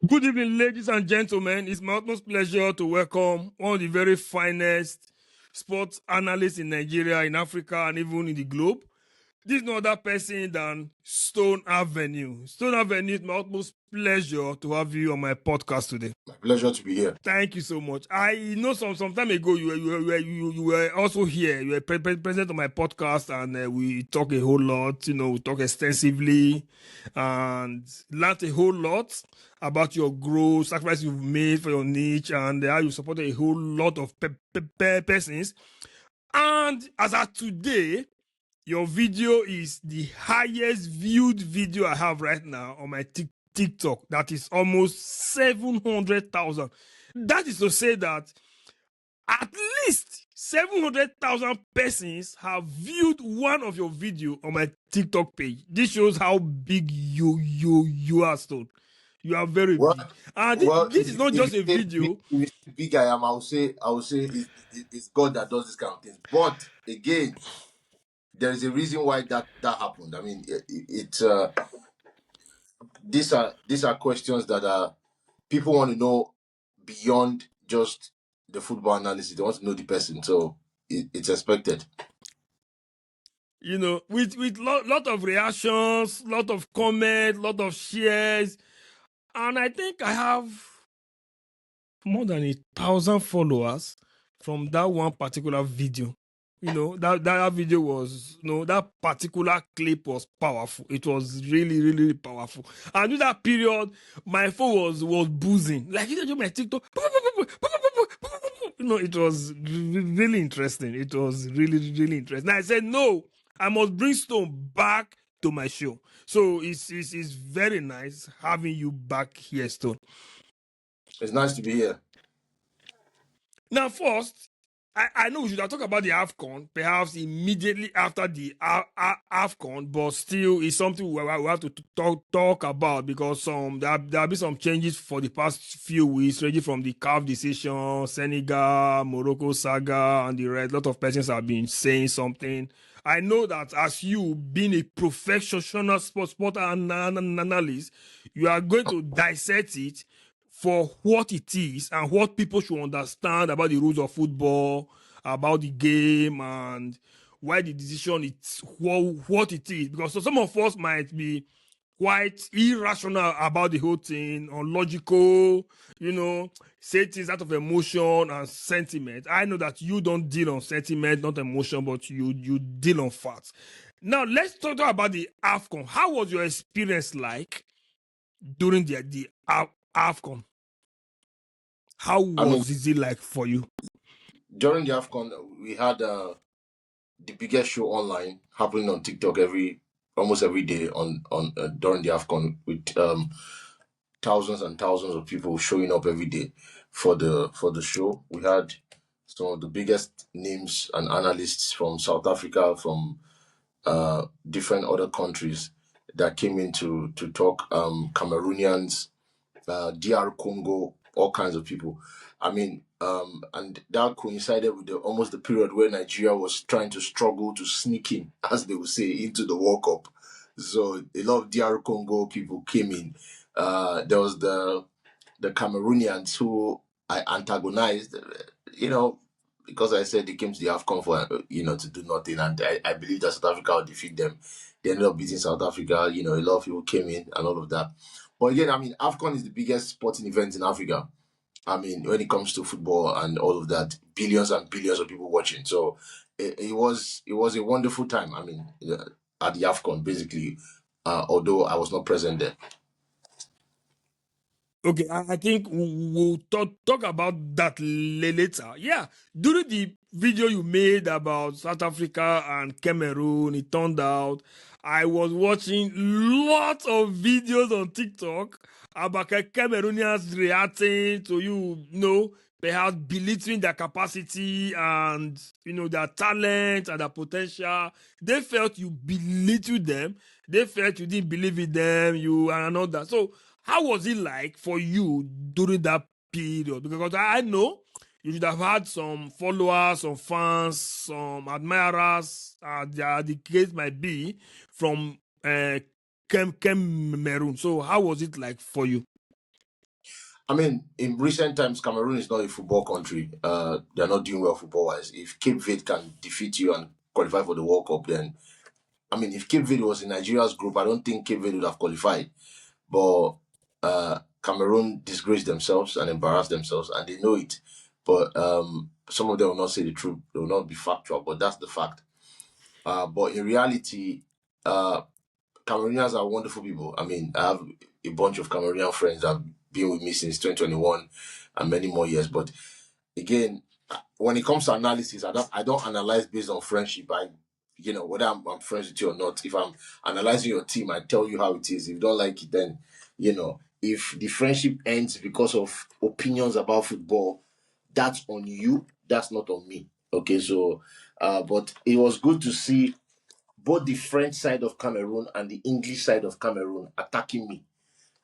Good evening, ladies and gentlemen. It's my utmost pleasure to welcome one of the very finest sports analysts in Nigeria, in Africa, and even in the globe. This is no other person than Stone Avenue. Stone Avenue, it's my utmost pleasure to have you on my podcast today. My pleasure to be here. Thank you so much. I know some time ago you were also here. You were present on my podcast, and we talk a whole lot. We talk extensively and learned a whole lot about your growth, sacrifice you've made for your niche, and how you supported a whole lot of persons. And as of today, your video is the highest viewed video I have right now on my TikTok. That is almost 700,000. That is to say that at least 700,000 persons have viewed one of your video on my TikTok page. This shows how big you are, Stone. You are very big. And this is not just a video. If big I am, I would say it's God that does this kind of things. But again, there is a reason why that happened. I mean, these are questions that people want to know beyond just the football analysis. They want to know the person, so it's expected. With lot of reactions, lot of comments, lot of shares, and I think I have more than 1,000 followers from that one particular video. That video was, that particular clip was powerful. It was really, really, really powerful. And in that period, my phone was buzzing. Like, my TikTok. It was really interesting. It was really, really interesting. I said, no, I must bring Stone back to my show. So it's very nice having you back here, Stone. It's nice to be here. Now, first, I know we should have talked about the AFCON, perhaps immediately after the AFCON, but still it's something we have to talk about because there'll be some changes for the past few weeks, ranging from the CAF decision, Senegal, Morocco saga, and the rest. A lot of persons have been saying something. I know that as you being a professional sport analyst, you are going to dissect it for what it is and what people should understand about the rules of football, about the game, and why the decision is what it is. Because some of us might be quite irrational about the whole thing, unlogical, say things out of emotion and sentiment. I know that you don't deal on sentiment, not emotion, but you deal on facts. Now, let's talk about the AFCON. How was your experience like during the AFCON? How was it like for you? During the AFCON, we had the biggest show online happening on TikTok almost every day on during the AFCON with thousands and thousands of people showing up every day for the show. We had some of the biggest names and analysts from South Africa, from different other countries that came in to talk. Cameroonians, DR Congo, all kinds of people. I mean, and that coincided with almost the period where Nigeria was trying to struggle to sneak in, as they would say, into the World Cup. So a lot of DR Congo people came in. There was the Cameroonians who I antagonized, because I said they came to the AFCON for, to do nothing. And I believe that South Africa would defeat them. They ended up beating South Africa. A lot of people came in and all of that. But again, I mean, AFCON is the biggest sporting event in Africa. I mean, when it comes to football and all of that, billions and billions of people watching. So it was a wonderful time. I mean, at the AFCON, basically, although I was not present there. Okay, I think we'll talk about that later. Yeah, during the video you made about South Africa and Cameroon, it turned out I was watching lots of videos on TikTok about Cameroonians reacting to, perhaps belittling their capacity and, their talent and their potential. They felt you belittled them. They felt you didn't believe in them, and all that. So, how was it like for you during that period? Because I know you should have had some followers, some fans, some admirers, the case might be, from Cameroon. So how was it like for you? I mean, in recent times, Cameroon is not a football country. They're not doing well football wise. If Cape Verde can defeat you and qualify for the World Cup, then I mean, if Cape Verde was in Nigeria's group, I don't think Cape Verde would have qualified. But Cameroon disgraced themselves and embarrassed themselves, and they know it. But some of them will not say the truth. They will not be factual, but that's the fact. But in reality, uh, Cameroonians are wonderful people. I mean, I have a bunch of Cameroonian friends that have been with me since 2021 and many more years. But again, when it comes to analysis, I don't analyze based on friendship. Whether I'm friends with you or not. If I'm analyzing your team, I tell you how it is. If you don't like it, then if the friendship ends because of opinions about football, that's on you. That's not on me. Okay, so but it was good to see both the French side of Cameroon and the English side of Cameroon attacking me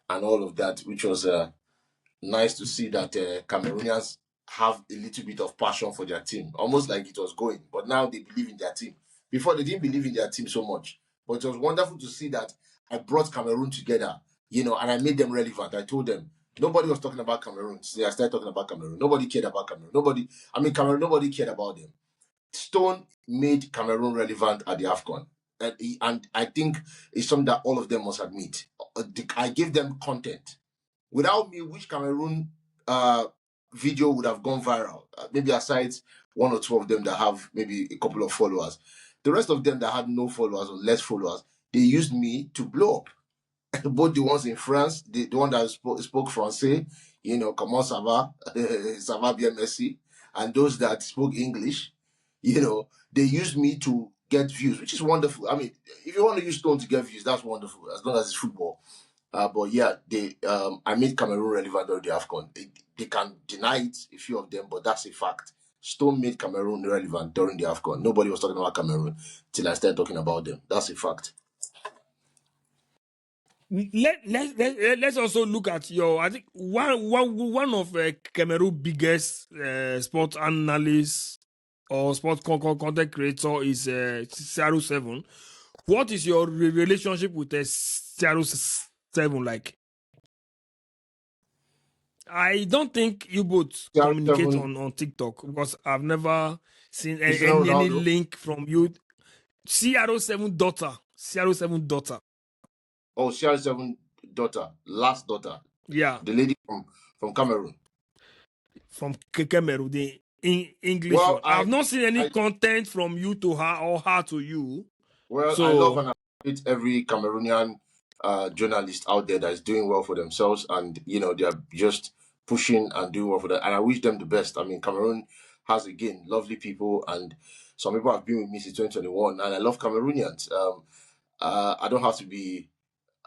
and all of that, which was nice to see that Cameroonians have a little bit of passion for their team, almost like it was going. But now they believe in their team. Before they didn't believe in their team so much, but it was wonderful to see that I brought Cameroon together, and I made them relevant. I told them nobody was talking about Cameroon. So I started talking about Cameroon. Nobody cared about Cameroon. Cameroon. Nobody cared about them. Stone made Cameroon relevant at the AFCON. And I think it's something that all of them must admit. I gave them content. Without me, which Cameroon video would have gone viral? Maybe aside one or two of them that have maybe a couple of followers. The rest of them that had no followers or less followers, they used me to blow up. Both the ones in France, the one that spoke Francais, comment ça va, ça va bien merci, and those that spoke English, they used me to get views, which is wonderful. I mean, if you want to use Stone to get views, that's wonderful, as long as it's football. But yeah, I made Cameroon relevant during the AFCON. They can deny it, a few of them, but that's a fact. Stone made Cameroon relevant during the AFCON. Nobody was talking about Cameroon till I started talking about them. That's a fact. Let's also look at your. I think one of Cameroon biggest sport analysts or sport content creator is CR7. What is your relationship with CR7 like? I don't think you both communicate CR7, on TikTok because I've never seen Cristiano any Ronaldo. link from you. CR7 daughter. CR7 daughter. Oh, CR7 daughter, last daughter, Yeah, the lady from Cameroon. from Cameroon, the English Well, one. I've not seen any I content from you to her or her to you. I love So and appreciate every Cameroonian journalist out there that is doing well for themselves, and they are just pushing and doing well for that. And I wish them the best. I mean, Cameroon has again lovely people, and some people have been with me since 2021, and I love Cameroonians. I don't have to be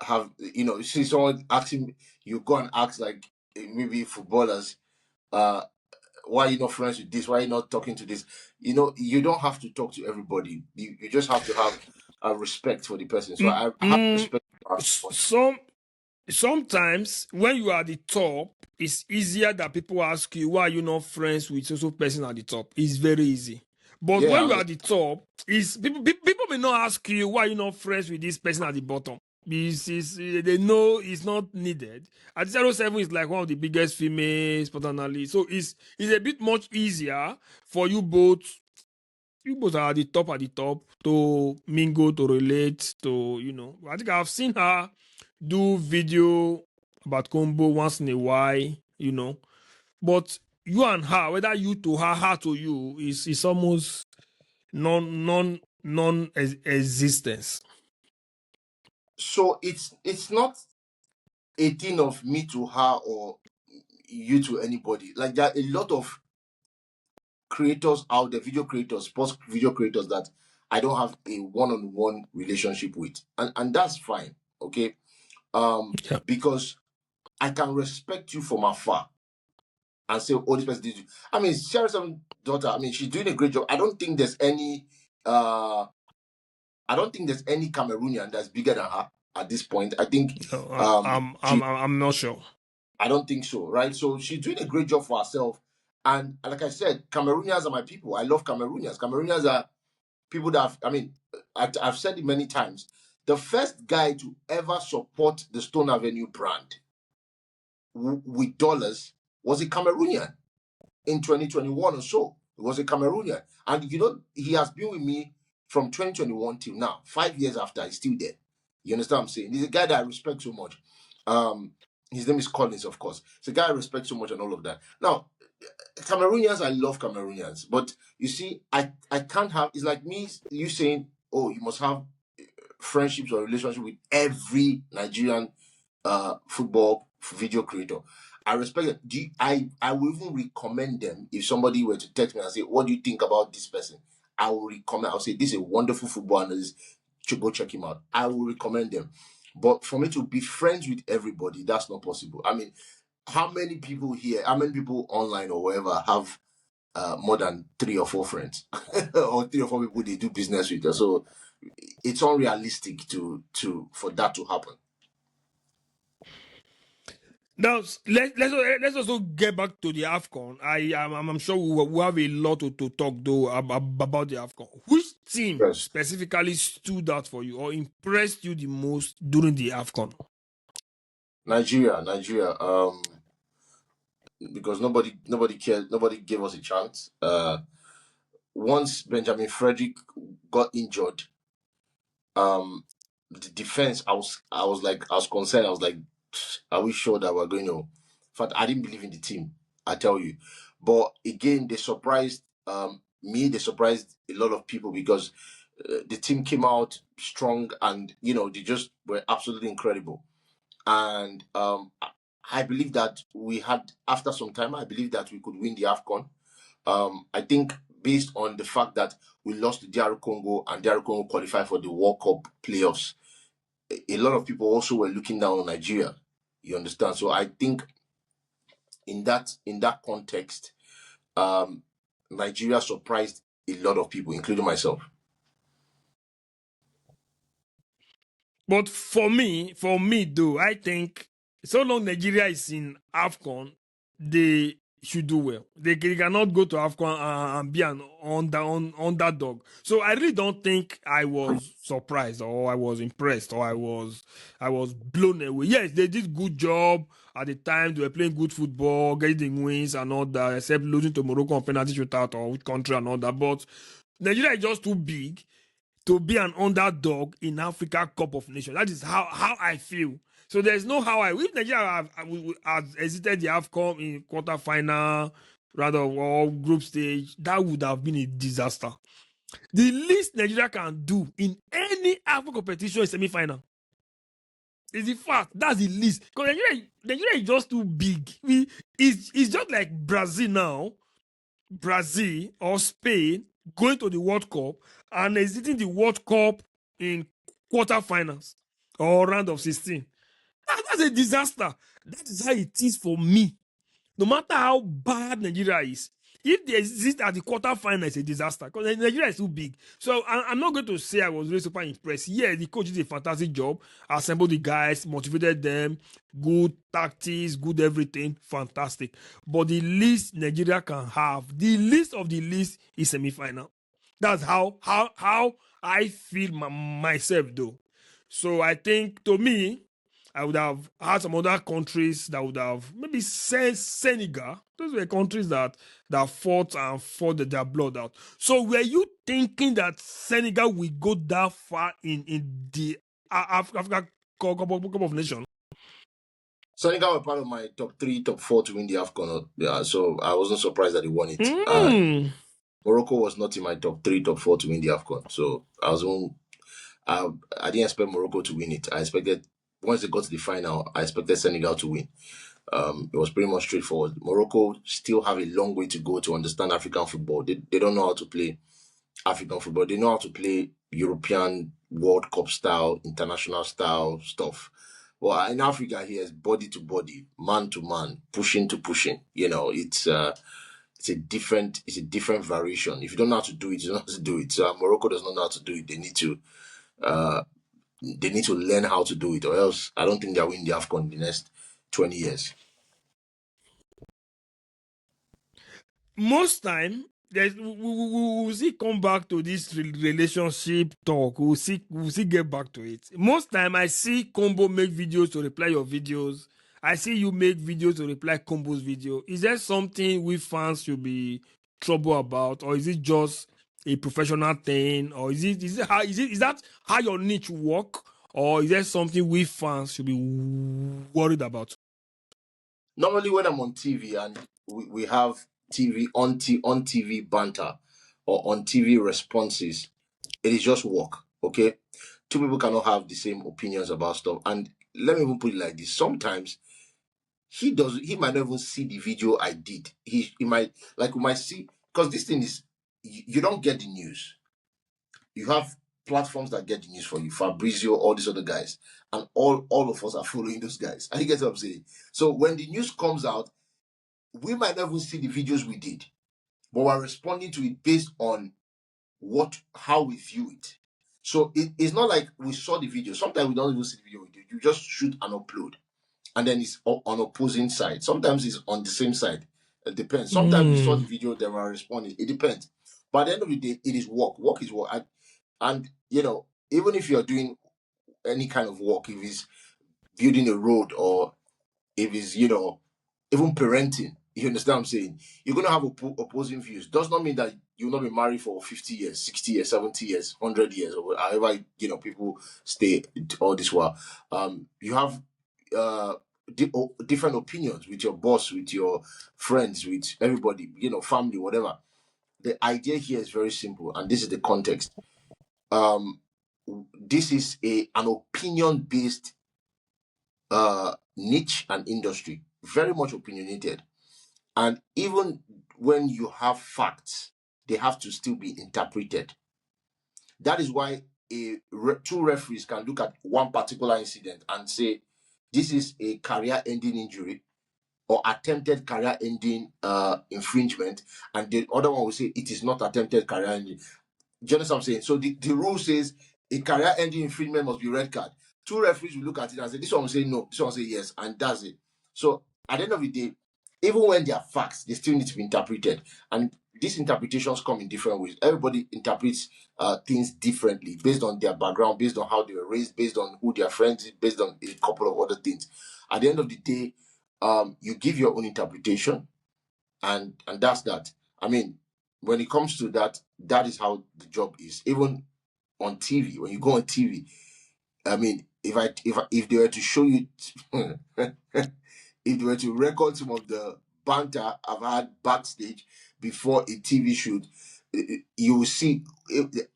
have you see someone asking you go and ask like maybe footballers uh why are you not friends with this, why are you not talking to this, you don't have to talk to everybody. You just have to have a respect for the person. So mm, I have mm, respect for everyone. some sometimes when you are at the top, it's easier that people ask you why are you not friends with social person at the top. It's very easy. But Yeah, when I you are understand. at the top, is people may not ask you why you not friends with this person at the bottom. They know it's not needed. At 07 is like one of the biggest female sport analysts. So it's a bit much easier for you both are at the top to mingle, to relate, I think I've seen her do video about combo once in a while. But you and her, whether you to her, her to you, is almost non existence. So it's not a thing of me to her or you to anybody. Like there are a lot of creators out there, video creators, sports video creators that I don't have a one-on-one relationship with, and that's fine. Okay, Yeah. because I can respect you from afar and say, "Oh, this person did you." I mean, Sheriff's daughter. I mean, she's doing a great job. Uh, I don't think there's any Cameroonian that's bigger than her at this point. I think, No, she. I'm not sure. I don't think so, right? So she's doing a great job for herself. And like I said, Cameroonians are my people. I love Cameroonians. Cameroonians are people that I've said it many times. The first guy to ever support the Stone Avenue brand with dollars was a Cameroonian in 2021 or so. It was a Cameroonian. And he has been with me from 2021 till now. 5 years after, he's still there. You understand what I'm saying? He's a guy that I respect so much. His name is Collins, of course. It's a guy I respect so much and all of that. Now, Cameroonians, I love Cameroonians. But you see, I can't have, it's like me, you saying, oh, you must have friendships or relationship with every Nigerian football video creator. I respect it. I will even recommend them if somebody were to text me and say, "What do you think about this person?" I will recommend. I'll say, "This is a wonderful football analyst. Go check him out." I will recommend them. But for me to be friends with everybody, that's not possible. I mean, how many people here, how many people online or wherever have more than 3 or 4 friends or 3 or 4 people they do business with? So it's unrealistic for that to happen. Now let's also get back to the AFCON. I'm sure we have a lot to talk though about the AFCON. Which team Yes. specifically stood out for you or impressed you the most during the AFCON? Nigeria. Because nobody cared, nobody gave us a chance. Once Benjamin Frederick got injured, the defense, I was concerned. I was like, are we sure that we're going to? In fact, I didn't believe in the team. I tell you, but again, they surprised me. They surprised a lot of people because the team came out strong, and they just were absolutely incredible. And I believe that after some time, I believe that we could win the AFCON. I think based on the fact that we lost to DR Congo and DR Congo qualified for the World Cup playoffs, a lot of people also were looking down on Nigeria. You understand? So I think in that context, Nigeria surprised a lot of people, including myself. But for me though, I think so long Nigeria is in AFCON, they should do well. They cannot go to AFCON and be an underdog. So I really don't think I was surprised or I was impressed or I was blown away. Yes, they did good job at the time. They were playing good football, getting wins and all that, except losing to Morocco on penalty shootout or which country and all that. But Nigeria is just too big to be an underdog in Africa Cup of Nations. That is how I feel. So there's no how if Nigeria has exited the AFCON in quarterfinal, rather or group stage, that would have been a disaster. The least Nigeria can do in any AFCON competition is semi-final. It's the fact. That's the least. Because Nigeria is just too big. It's just like Brazil now. Brazil or Spain going to the World Cup and exiting the World Cup in quarterfinals or round of 16. That's a disaster. That is how it is for me. No matter how bad Nigeria is, if they exist at the quarterfinal, it's a disaster because Nigeria is too big. So I'm not going to say I was really super impressed. Yeah, the coach did a fantastic job, assembled the guys, motivated them, good tactics, good everything, fantastic. But the least Nigeria can have, the least of the least is semi-final. That's how I feel myself though. So I think to me, I would have had some other countries that would have maybe Senegal. Those were countries that fought and fought their blood out. So were you thinking that Senegal will go that far in the Africa Cup of Nations? Senegal were part of my top 3, top 4 to win the AFCON. Yeah, so I wasn't surprised that they won it. Morocco was not in my top 3, top 4 to win the AFCON. So I didn't expect Morocco to win it. I expected once they got to the final, I expected Senegal to win. It was pretty much straightforward. Morocco still have a long way to go to understand African football. They don't know how to play African football. They know how to play European World Cup style, international style stuff. Well, in Africa here, it's body to body, man to man, pushing to pushing. It's a different variation. If you don't know how to do it, you don't know how to do it. So Morocco does not know how to do it. They need to learn how to do it, or else I don't think they'll win the AFCON in the next 20 years. Most time, we'll see come back to this relationship talk. We'll see get back to it. Most time, I see Combo make videos to reply your videos, I see you make videos to reply Combo's video. Is there something we fans should be trouble about, or is it just a professional thing, or is that how your niche work, or is there something we fans should be worried about? Normally, when I'm on TV and we have TV on TV banter or on TV responses, it is just work. Okay, two people cannot have the same opinions about stuff. And let me even put it like this: sometimes he might not even see the video I did. He might, like, we might see, because this thing is, you don't get the news. You have platforms that get the news for you, Fabrizio, all these other guys, and all of us are following those guys. And you get what I'm saying? So when the news comes out, we might not even see the videos we did, but we're responding to it based on how we view it. So it's not like we saw the video. Sometimes we don't even see the video we did. You just shoot and upload, and then it's on opposing side. Sometimes it's on the same side. It depends. Sometimes we saw the video, then we're responding. It depends. But at the end of the day, it is work. Work is work. And even if you're doing any kind of work, if it's building a road, or if it's even parenting, you understand what I'm saying, you're going to have opposing views. Does not mean that you'll not be married for 50 years, 60 years, 70 years, 100 years, or however people stay all this while. You have different opinions with your boss, with your friends, with everybody, family, whatever. The idea here is very simple, and this is the context. This is an opinion based niche and industry, very much opinionated. And even when you have facts, they have to still be interpreted. That is why two referees can look at one particular incident and say this is a career ending injury or attempted career ending infringement, and the other one will say it is not attempted career ending. Do you understand what I'm saying? So the rule says a career ending infringement must be red card. Two referees will look at it and say, this one will say no, this one will say yes, and that's it. So at the end of the day, even when they are facts, they still need to be interpreted. And these interpretations come in different ways. Everybody interprets things differently based on their background, based on how they were raised, based on who their friends is, based on a couple of other things. At the end of the day, you give your own interpretation, and that's that. I mean, when it comes to that, that is how the job is. Even on TV, when you go on TV, I mean, if they were to show you, if they were to record some of the banter I've had backstage before a TV shoot, you will see.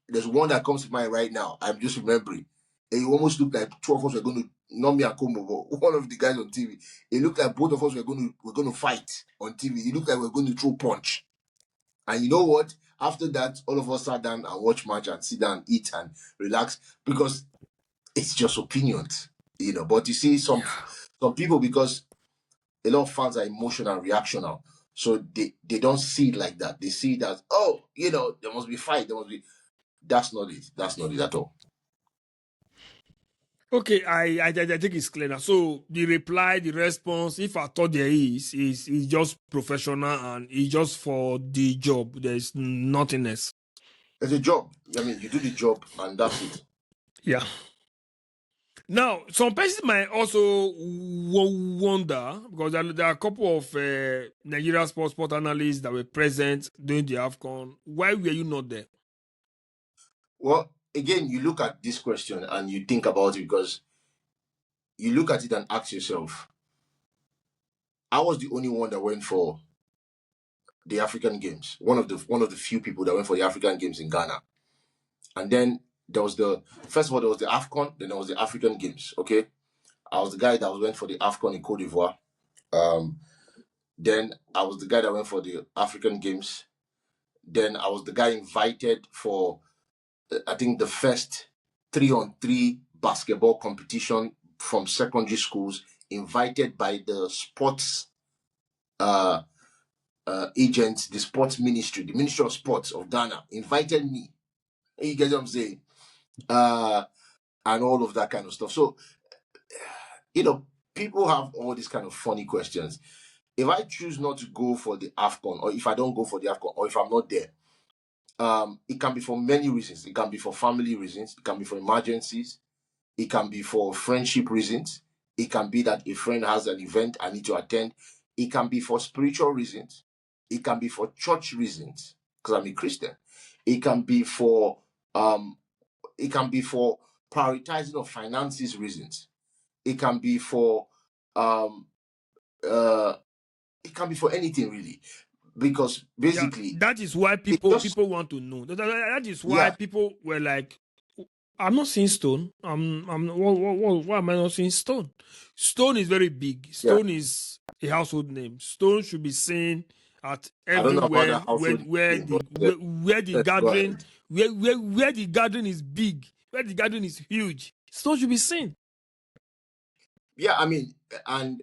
There's one that comes to mind right now. I'm just remembering. It almost looked like two of us were going to, not me and Kombo, but one of the guys on TV. It looked like both of us were going to fight on TV. It looked like we were going to throw punch. And you know what? After that, all of us sat down and watch match and sit down, eat and relax, because it's just opinions, But you see, some people, because a lot of fans are emotional and reactional, so they don't see it like that. They see it as, oh, there must be fight, there must be. That's not it. That's not it at all. Okay, I think it's clear now. So the reply, the response, if I thought there is just professional and it's just for the job. There's nothing else. It's a job. I mean, you do the job and that's it. Yeah. Now, some persons might also wonder, because there are a couple of Nigeria sport analysts that were present during the AFCON. Why were you not there? Well, again, you look at this question and you think about it, because you look at it and ask yourself, I was the only one that went for the African Games. One of the few people that went for the African Games in Ghana. And then there was first of all, there was the AFCON, then there was the African Games. Okay. I was the guy that went for the AFCON in Cote d'Ivoire. Then I was the guy that went for the African Games. Then I was the guy invited for, I think, the first 3-on-3 basketball competition from secondary schools, invited by the sports agents, the sports ministry, the Ministry of Sports of Ghana invited me. You get what I'm saying? And all of that kind of stuff. So, people have all these kind of funny questions. If I choose not to go for the AFCON, or if I don't go for the AFCON, or if I'm not there, it can be for many reasons. It can be for family reasons. It can be for emergencies. It can be for friendship reasons. It can be that a friend has an event I need to attend. It can be for spiritual reasons. It can be for church reasons because I'm a Christian. It can be for um it can be for prioritizing of finances reasons. It can be for um uh it can be for anything really. Because Yeah, basically that is why it people just people want to know. That is why yeah, people were like, I'm not seeing stone. Why am I not seeing stone? Stone is very big. yeah. Stone is a household name. Stone should be seen at I don't know about everywhere that household where thing, the but yeah, where the let's go gathering ahead. where the gathering is big, where the gathering is huge. Stone should be seen. Yeah, I mean, and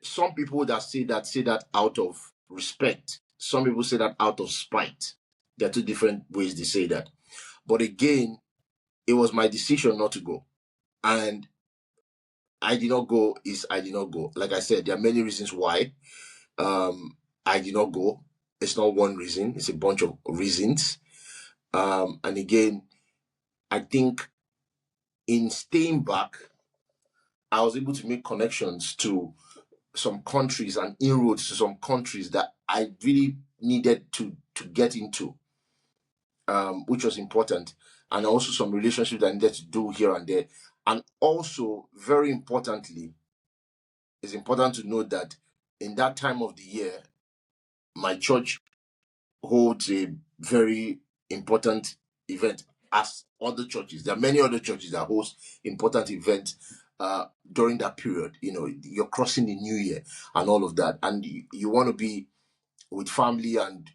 some people that say that out of respect. Some people say that out of spite. There are two different ways they say that. But again, it was my decision not to go. And I did not go is I did not go. Like I said, there are many reasons why I did not go. It's not one reason, it's a bunch of reasons. And again, I think in staying back, I was able to make connections to some countries and inroads to some countries that I really needed to get into, which was important, and also some relationships that I needed to do here and there. And also, very importantly, it's important to note that in that time of the year, my church holds a very important event as other churches. There are many other churches that host important events during that period. You know, you're crossing the new year and all of that, and you want to be with family and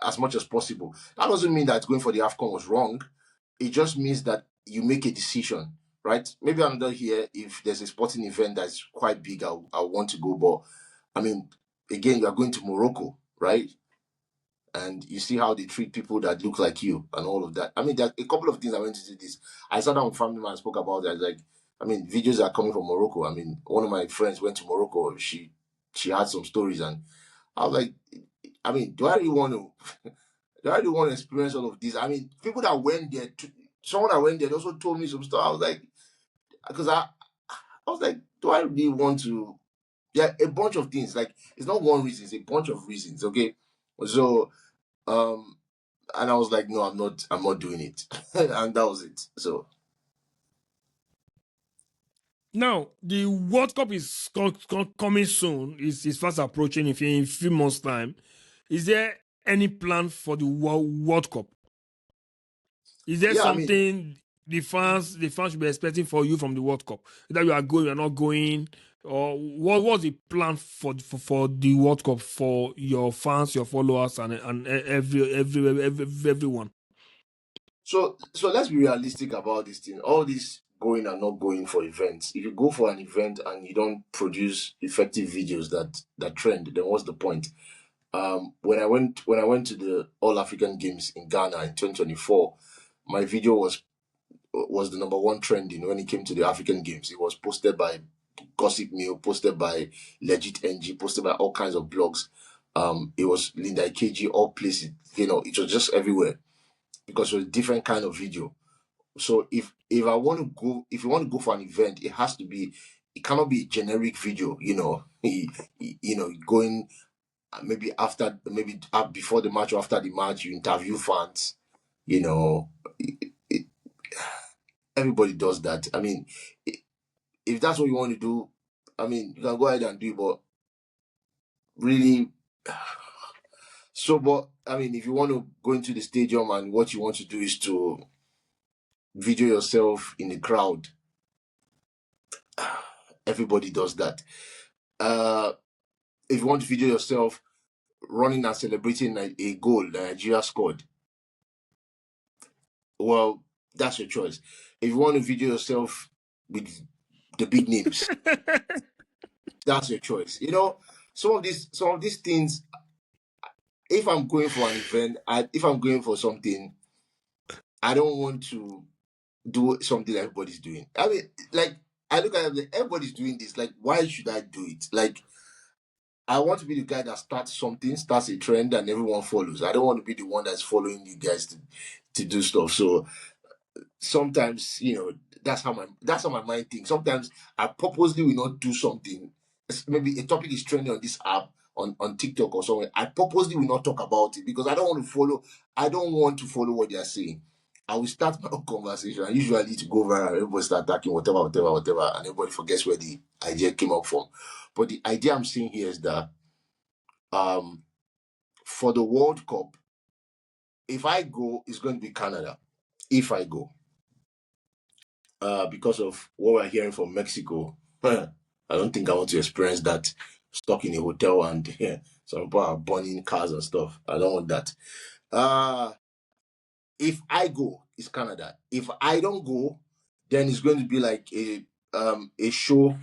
as much as possible. That doesn't mean that going for the AFCON was wrong. It just means that you make a decision, right? Maybe I'm not here. If there's a sporting event that's quite big, I'll want to go. But I mean, again, you are going to Morocco, right? And you see how they treat people that look like you and all of that. I mean, there are a couple of things I went into this. I sat down with family man and spoke about that. Like, I mean, videos are coming from Morocco. I mean, one of my friends went to Morocco. She had some stories, and I was like, I mean, do I really want to? Do I really want to experience all of this? I mean, people that went there, someone that went there also told me some stuff. I was like, because I was like, do I really want to? Yeah, a bunch of things. Like, it's not one reason; it's a bunch of reasons. Okay, so um, and I was like, no, I'm not doing it, and that was it. So Now, the World Cup is coming soon. It's fast approaching in a few months' time. Is there any plan for the World Cup? Is there yeah, I mean, something the fans should be expecting for you from the World Cup? That you are going, you're not going, or what was the plan for the World Cup for your fans, your followers, and everyone? so let's be realistic about this thing. All this going and not going for events. If you go for an event and you don't produce effective videos that trend, then what's the point? When I went to the All African Games in Ghana in 2024, my video was the number one trending when it came to the African Games. It was posted by Gossip Meal, posted by Legit NG, posted by all kinds of blogs. It was Linda Ikeji, all places. It was just everywhere because it was a different kind of video. So if I want to go, if you want to go for an event, it has to be. It cannot be a generic video. Going maybe after, maybe before the match or after the match, you interview fans. You know, it, it, everybody does that. I mean, if that's what you want to do, I mean, you can go ahead and do it, but really, so, but I mean, if you want to go into the stadium and what you want to do is to video yourself in the crowd, everybody does that. Uh, if you want to video yourself running and celebrating a goal that Nigeria scored, well, that's your choice. If you want to video yourself with the big names, that's your choice. Some of these things. If I'm going for an event, if I'm going for something, I don't want to do something that everybody's doing. I mean, like I look at it like everybody's doing this. Like, why should I do it? Like, I want to be the guy that starts something, starts a trend, and everyone follows. I don't want to be the one that's following you guys to do stuff. So sometimes, that's how my mind thinks. Sometimes I purposely will not do something. Maybe a topic is trending on this app, on TikTok or somewhere. I purposely will not talk about it because I don't want to follow what they are saying. I will start my own conversation, and usually to go viral, everybody start talking whatever, and everybody forgets where the idea came up from. But the idea I'm seeing here is that um for the World Cup, if I go, it's going to be Canada. If I go, because of what we're hearing from Mexico, I don't think I want to experience that stuck in a hotel and some people are burning cars and stuff. I don't want that. Uh, if I go, it's Canada. If I don't go, then it's going to be like a show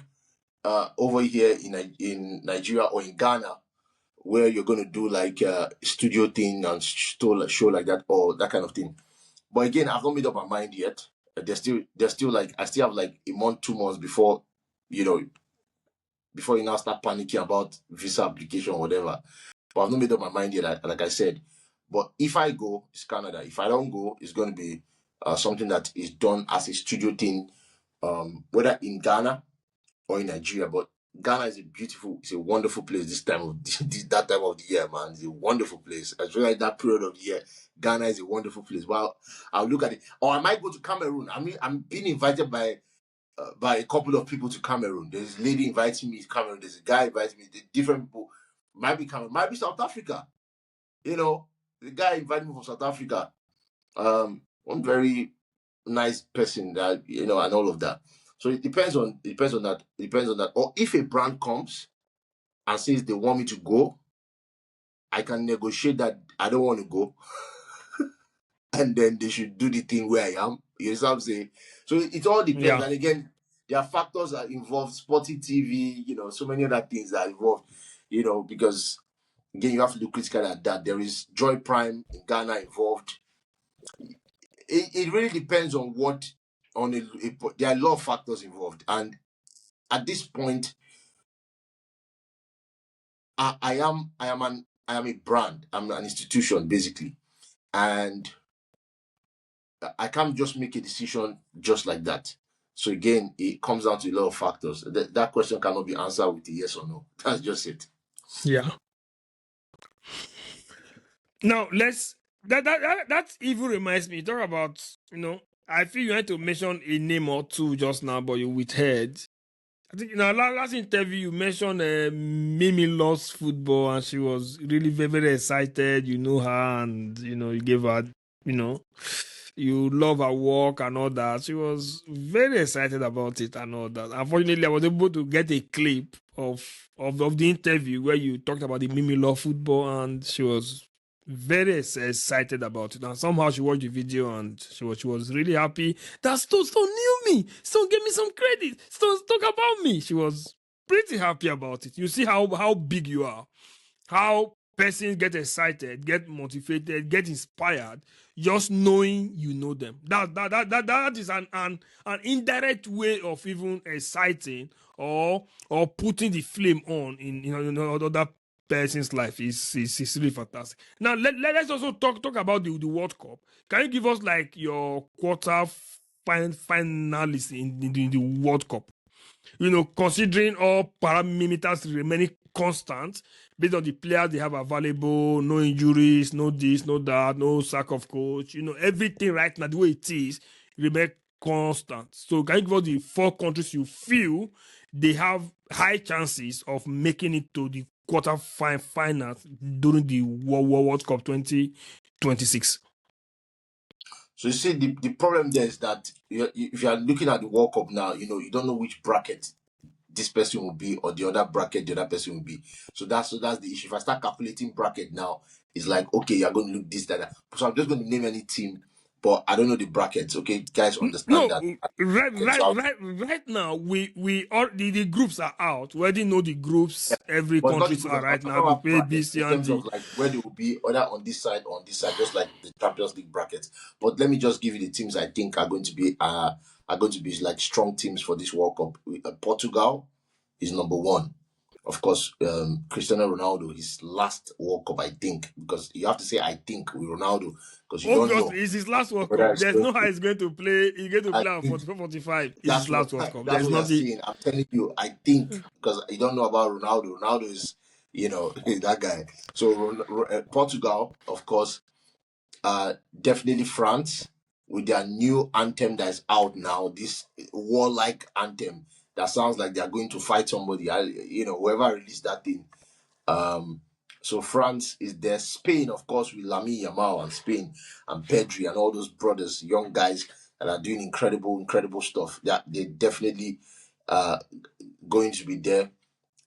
over here in Nigeria or in Ghana where you're going to do like a studio thing and show like that or that kind of thing. But again, I've not made up my mind yet. There's still like I still have like a month, 2 months you know, before you now start panicking about visa application or whatever. But I've not made up my mind yet, like I said. But if I go, it's Canada. If I don't go, it's going to be something that is done as a studio thing, whether in Ghana or in Nigeria. But Ghana is it's a wonderful place this time of that time of the year, man. It's a wonderful place. As well as that period of the year, Ghana is a wonderful place. Well, I'll look at it. Or I might go to Cameroon. I mean, I'm being invited by a couple of people to Cameroon. There's a lady inviting me to Cameroon. There's a guy inviting me. Different people. Might be Cameroon. Might be South Africa. The guy invited me from South Africa. One very nice person that and all of that. So it depends on that. Or if a brand comes and says they want me to go, I can negotiate that I don't want to go, and then they should do the thing where I am. You know what I'm saying? So it all depends. Yeah. And again, there are factors that involve sporting TV. So many other things that are involved. Because again, you have to look critical at that. There is Joy Prime in Ghana involved. It really depends on there are a lot of factors involved, and at this point, I am a brand. I'm an institution basically, and I can't just make a decision just like that. So again, it comes down to a lot of factors. That question cannot be answered with a yes or no. That's just it. Yeah. Now that even reminds me. Talk about I feel you had to mention a name or two just now, but you withheld. I think in our last interview you mentioned Mimi loves football and she was really very, very excited. You know her and you gave her you know you love her work and all that. She was very excited about it and all that. Unfortunately, I was able to get a clip of the interview where you talked about the Mimi love football and she was very excited about it. And somehow she watched the video and she was really happy that Stone knew me. Stone gave me some credit. Stone talk about me. She was pretty happy about it. You see how big you are, how persons get excited, get motivated, get inspired, just knowing you know them. That is an indirect way of even exciting or putting the flame on in other person's life is really fantastic. Now let's also talk about the World Cup. Can you give us like your quarter finalists in the World Cup? Considering all parameters remaining constant based on the players they have available, no injuries, no this, no that, no sack of coach, everything right now, the way it is, remain constant. So can you give us the four countries you feel they have high chances of making it to the quarter finals during the World Cup 2026? So you see, the problem there is that if you are looking at the World Cup now, you don't know which bracket this person will be or the other bracket the other person will be. So that's the issue. If I start calculating bracket now, it's like, okay, you're going to look this, that. So I'm just going to name any team, but I don't know the brackets. Okay, guys, understand No, that. right, Okay, so right, right, right now we all the groups are out. We already know the groups every but not the countries group. are I'm right talking now. Group about A, B, bracket C, in and terms of D. like where they will be, either on this side or on this side, just like the Champions League brackets. But let me just give you the teams I think are going to be like strong teams for this World Cup. Portugal is number one. of course, Cristiano Ronaldo, his last World Cup, I think, because you have to say I think with Ronaldo because you don't know Obviously, it's his last World whether Cup. it's There's going no how to. he's going to play. He's going to I play at think 44, 45. It's his that's what last World Cup. that's There's what you're nothing. saying. I'm telling you, I think because you don't know about Ronaldo. Ronaldo is, that guy. So Portugal, of course, definitely France with their new anthem that is out now. This warlike anthem that sounds like they are going to fight somebody. Whoever released that thing. Um, so France is there. Spain, of course, with Lamine Yamal and Spain and Pedri and all those brothers, young guys that are doing incredible, incredible stuff. They definitely going to be there.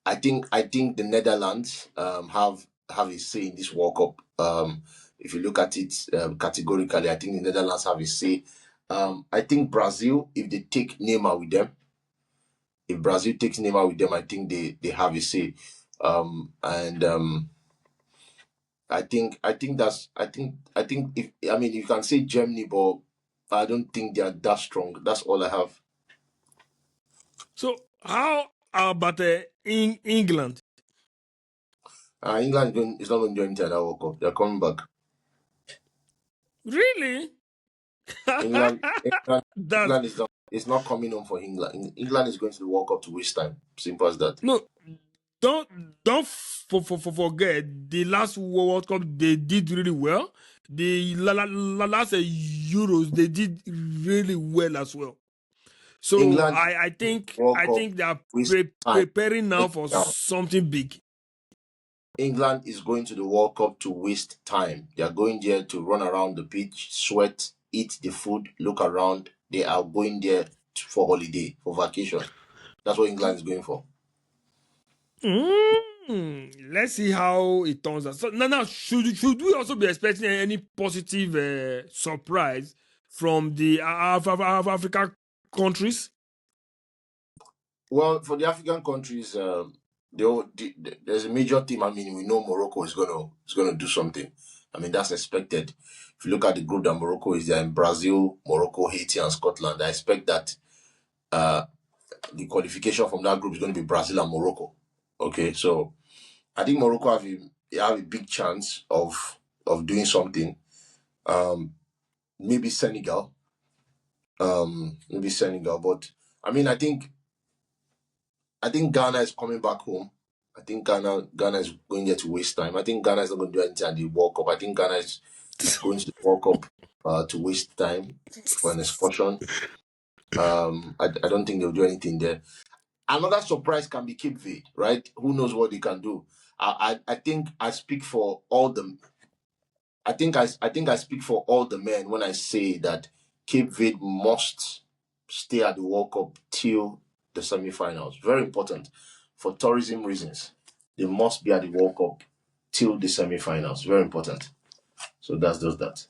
I think the Netherlands have a say in this World Cup. If you look at it categorically, I think the Netherlands have a say. I think Brazil, if they take Neymar with them, if Brazil takes Neymar with them, I think they have a say. And I think if I mean you can say Germany, but I don't think they are that strong. That's all I have. So how about England? England is not going to join into that World Cup. They're coming back. Really? That's England is not. It's not coming home for England. England is going to the World Cup to waste time. Simple as that. no. Don't forget the last World Cup they did really well. The last Euros they did really well as well. So England I think World I Cup think they are waste time. preparing now Break for it down. something big. England is going to the World Cup to waste time. They are going there to run around the pitch, sweat, eat the food, look around. They are going there for holiday, for vacation. That's what England is going for. Let's see how it turns out. So now should we also be expecting any positive surprise from the African countries? Well, for the African countries, there's a major team. I mean, we know Morocco is gonna do something. I mean, that's expected. If you look at the group that Morocco is there in Brazil, Morocco, Haiti, and Scotland, I expect that the qualification from that group is going to be Brazil and Morocco. Okay, so I think Morocco have a big chance of doing something. Um, maybe Senegal, but I mean, I think Ghana is coming back home. I think Ghana is going there to waste time. I think Ghana is not going to do anything at the World Cup. I think Ghana is going to the World Cup to waste time for an excursion. I don't think they'll do anything there. Another surprise can be Cape Verde, right? Who knows what they can do? I think I speak for all the I think I speak for all the men when I say that Cape Verde must stay at the World Cup till the semi-finals. Very important for tourism reasons. They must be at the World Cup till the semi-finals. Very important. So that's just that.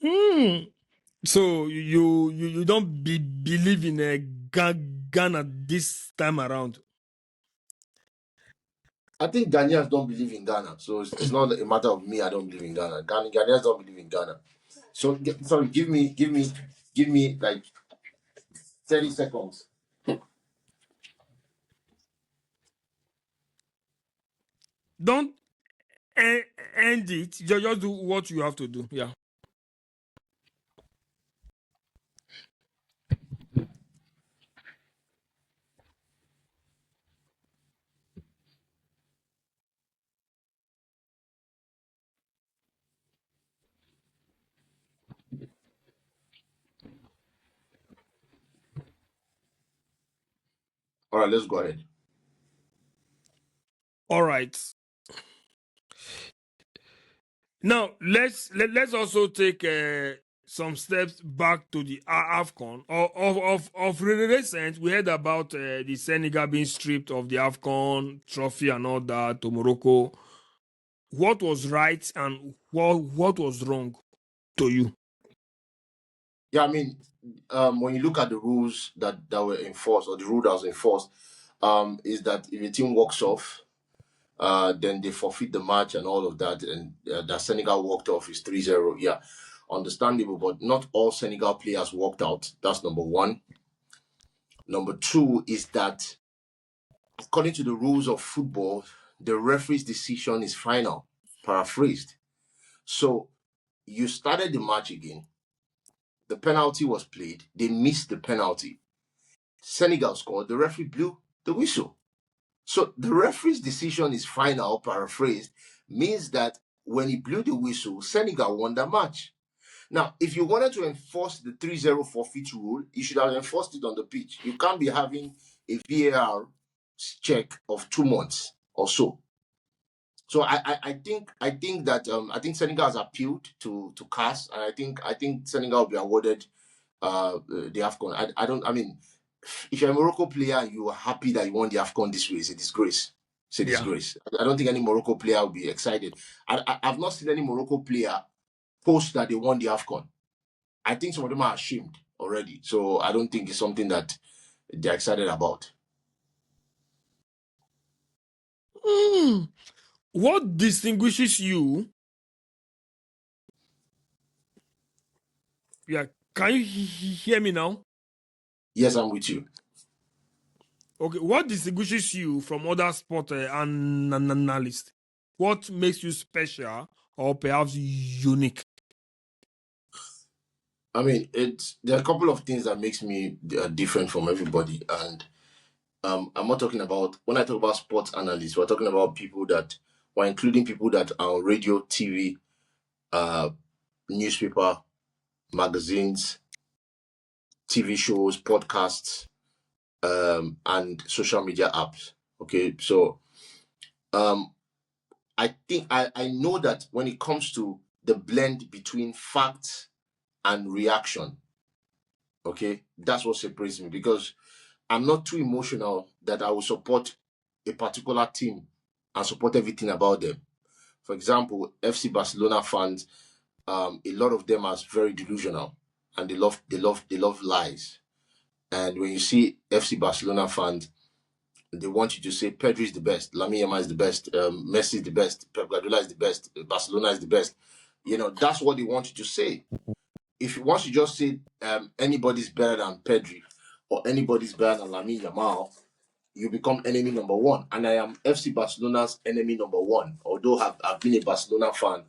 Hmm. So you don't believe in Ghana this time around? I think Ghanaians don't believe in Ghana, so it's not a matter of me. I don't believe in Ghana. Ghanaians don't believe in Ghana. So sorry, give me like 30 seconds. Don't end it. Just do what you have to do. Yeah. All right, let's go ahead. All right. Now let's also take some steps back to the Afcon. Of recent, we heard about the Senegal being stripped of the Afcon trophy and all that to Morocco. What was right and what was wrong to you? Yeah, I mean, when you look at the rules that were enforced, or the rule that was enforced, is that if a team walks off, then they forfeit the match and all of that, and that Senegal walked off is 3-0. Yeah, understandable, but not all Senegal players walked out. That's number one. Number two is that according to the rules of football, the referee's decision is final, paraphrased. So you started the match again. The penalty was played. They missed the penalty. Senegal scored. The referee blew the whistle. So the referee's decision is final, paraphrased, means that when he blew the whistle, Senegal won the match. Now, if you wanted to enforce the 3-0 forfeit rule, you should have enforced it on the pitch. You can't be having a VAR check of 2 months or so. So I think that I think Senegal has appealed to CAS, and I think Senegal will be awarded the AFCON. I mean, if you're a Morocco player and you are happy that you won the AFCON this way, it's a disgrace. It's a Yeah. disgrace. I don't think any Morocco player will be excited. I've not seen any Morocco player post that they won the AFCON. I think some of them are ashamed already. So I don't think it's something that they're excited about. What distinguishes you? Yeah, can you hear me now? Yes, I'm with you. Okay, what distinguishes you from other sport analysts? What makes you special or perhaps unique? I mean, there are a couple of things that makes me different from everybody, and I'm not talking about, when I talk about sports analysts, we're talking about people that, we're including people that are on radio, TV, newspaper, magazines, TV shows, podcasts, and social media apps. Okay, so I think I know that when it comes to the blend between facts and reaction, okay, that's what separates me, because I'm not too emotional that I will support a particular team and support everything about them. For example, FC Barcelona fans, a lot of them are very delusional, and they love lies. And when you see FC Barcelona fans, they want you to say Pedri is the best, Lamine Yamal is the best, Messi is the best, Pep Guardiola is the best, Barcelona is the best. You know, that's what they want you to say. If once you just say anybody's better than Pedri or anybody's better than Lamine Yamal, you become enemy number one. And I am FC Barcelona's enemy number one, although I've been a Barcelona fan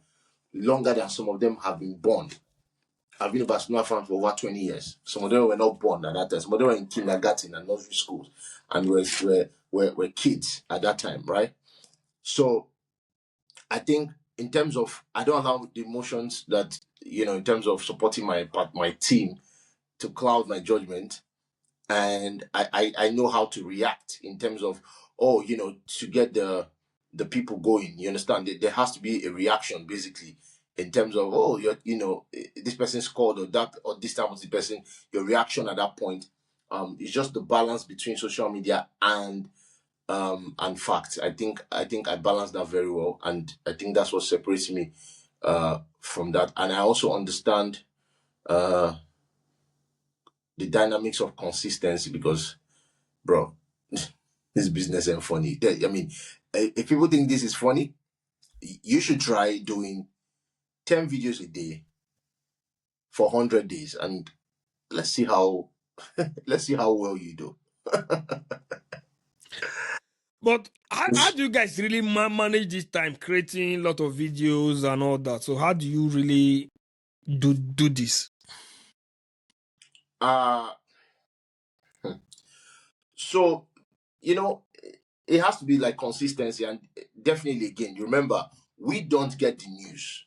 longer than some of them have been born. I've been a Barcelona fan for over 20 years. Some of them were not born at that time. Some of them were in kindergarten and nursery schools and were kids at that time, right? So I think in terms of, I don't allow the emotions that, in terms of supporting my team to cloud my judgment. And I know how to react in terms of, to get the people going. You understand? There has to be a reaction, basically, in terms of, this person scored, or that, or this time was the person. Your reaction at that point, is just the balance between social media and facts. I think I balance that very well, and I think that's what separates me from that. And I also understand the dynamics of consistency, because, bro, this business ain't funny. I mean, if people think this is funny, you should try doing 10 videos a day for 100 days, and let's see how well you do. But how do you guys really manage this time, creating a lot of videos and all that? So how do you really do this? Uh so it has to be like consistency, and definitely, again, you remember, we don't get the news.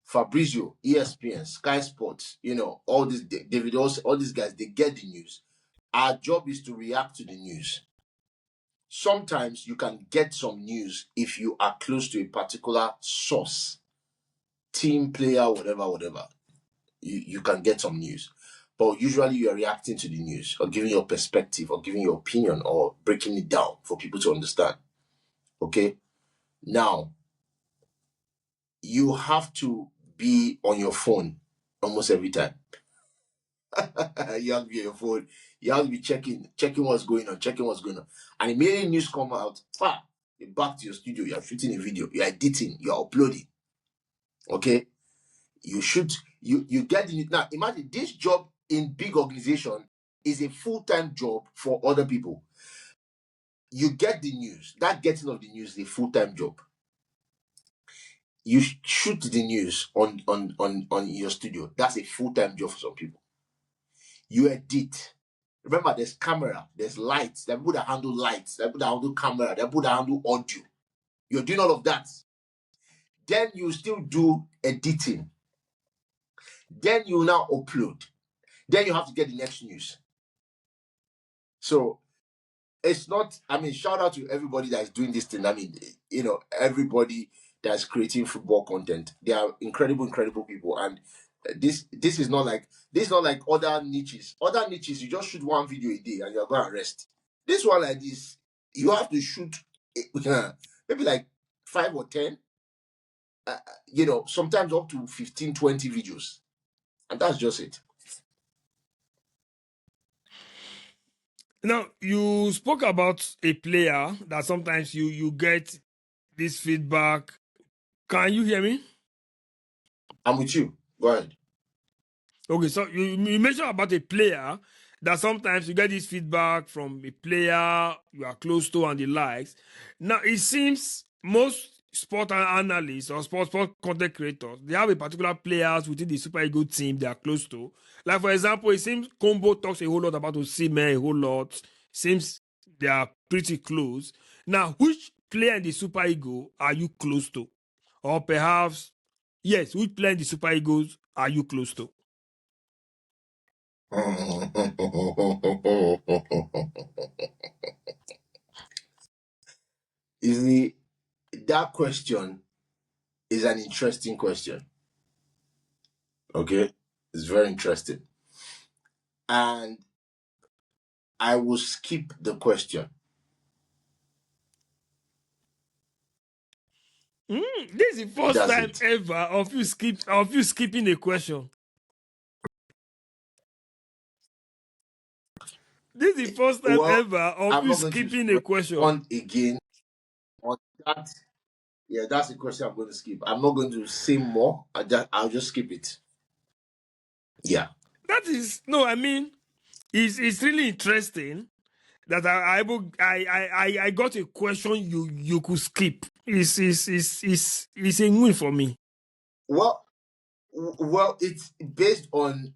Fabrizio, ESPN, Sky Sports, all these David, all these guys, they get the news. Our job is to react to the news. Sometimes you can get some news if you are close to a particular source, team, player, whatever. You can get some news. But usually you are reacting to the news, or giving your perspective, or giving your opinion, or breaking it down for people to understand. Okay? Now, you have to be on your phone almost every time. You have to be on your phone. You have to be checking what's going on, And immediately news come out, you're back to your studio, you're shooting a video, you're editing, you're uploading. Okay? You shoot, you get in it. Now imagine, this job in big organization is a full-time job for other people. you get the news. That getting of the news is a full-time job. You shoot the news on your studio. That's a full-time job for some people. You edit. Remember, there's camera, there's lights. There are people that handle lights. There are people that handle camera. There are people that handle audio. You're doing all of that. Then you still do editing. Then you now upload. Then you have to get the next news. So it's not, I mean, shout out to everybody that is doing this thing. I mean, everybody that's creating football content. They are incredible, incredible people. And this is not like other niches. Other niches, you just shoot one video a day and you're going to rest. This one like this, you have to shoot maybe like 5 or 10, sometimes up to 15, 20 videos. And that's just it. Now, you spoke about a player that sometimes you get this feedback. Can you hear me? I'm with you. Go ahead. Okay, so you mentioned about a player that sometimes you get this feedback from a player you are close to and the likes. Now, it seems most sport analysts or sport content creators, they have a particular players within the Super Eagle team they are close to. Like, for example, it seems Combo talks a whole lot about Osimhen, a whole lot. Seems they are pretty close. Now, which player in the Super Eagle are you close to? Or perhaps, yes, which player in the Super Eagles are you close to? You see, that question is an interesting question. Okay? It's very interesting. And I will skip the question. This is the first That's time it. ever of you skipping a question. This is the first time Well, ever of I'm you not going to skipping a question. respond again on that. Yeah, that's the question I'm going to skip. I'm not going to say more. I'll just skip it. Yeah. That is no, I mean, it's really interesting that I got a question you could skip. It's a win for me. Well, it's based on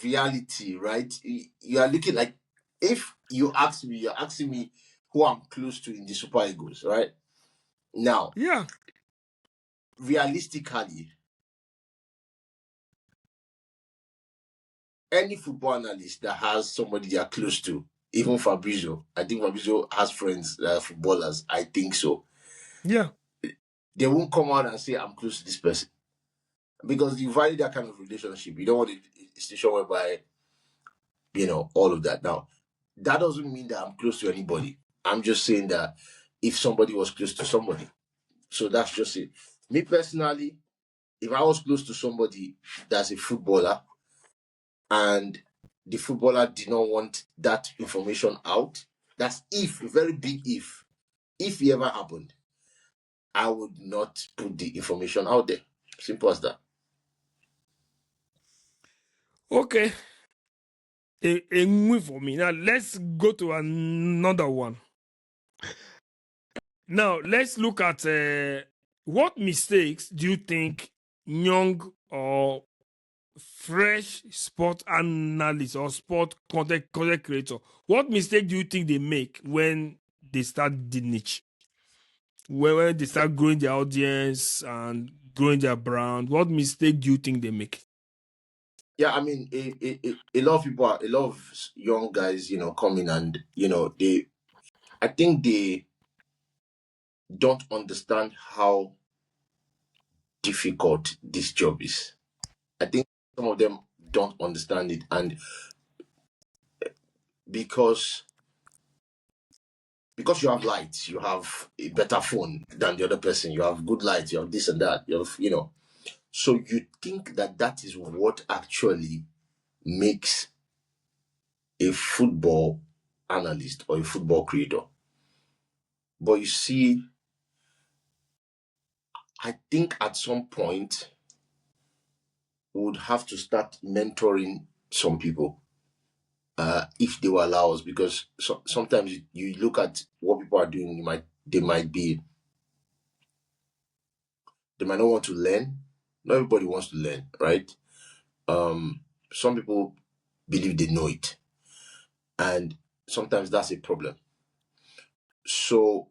reality, right? You are looking like, if you ask me, you're asking me who I'm close to in the Super Eagles, right? Now, Yeah. realistically, any football analyst that has somebody they are close to, even Fabrizio, I think Fabrizio has friends that are footballers. I think so. Yeah. They won't come out and say, I'm close to this person. Because you value that kind of relationship. You don't want a situation whereby, all of that. Now, that doesn't mean that I'm close to anybody. I'm just saying that if somebody was close to somebody. So that's just it. Me personally, if I was close to somebody that's a footballer and the footballer did not want that information out, that's if, a very big if it ever happened, I would not put the information out there. Simple as that. Okay. A win for me. Now let's go to another one. Now let's look at what mistakes do you think young or fresh sport analyst or sport content creator, what mistake do you think they make when they start the niche? When they start growing their audience and growing their brand, what mistake do you think they make? Yeah, I mean, a lot of people, a lot of young guys, come in and, I think they don't understand how difficult this job is. I think some of them don't understand it. And because you have lights, you have a better phone than the other person, you have good lights, you have this and that, so you think that is what actually makes a football analyst or a football creator. But you see, I think at some point we would have to start mentoring some people if they will allow us, because sometimes you look at what people are doing, they might not want to learn. Not everybody wants to learn, right? Some people believe they know it, and sometimes that's a problem. So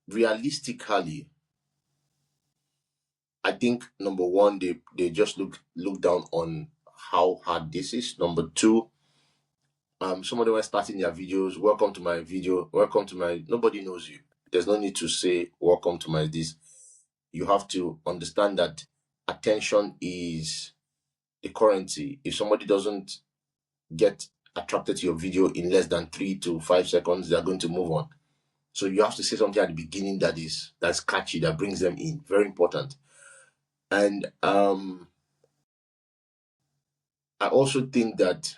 realistically, I think number one, they just look down on how hard this is. Number two, some of them were starting their videos. Welcome to my video. Welcome to my. Nobody knows you. There's no need to say welcome to my this. You have to understand that attention is the currency. If somebody doesn't get attracted to your video in less than 3 to 5 seconds, they're going to move on. So you have to say something at the beginning that's catchy, that brings them in. Very important. And I also think that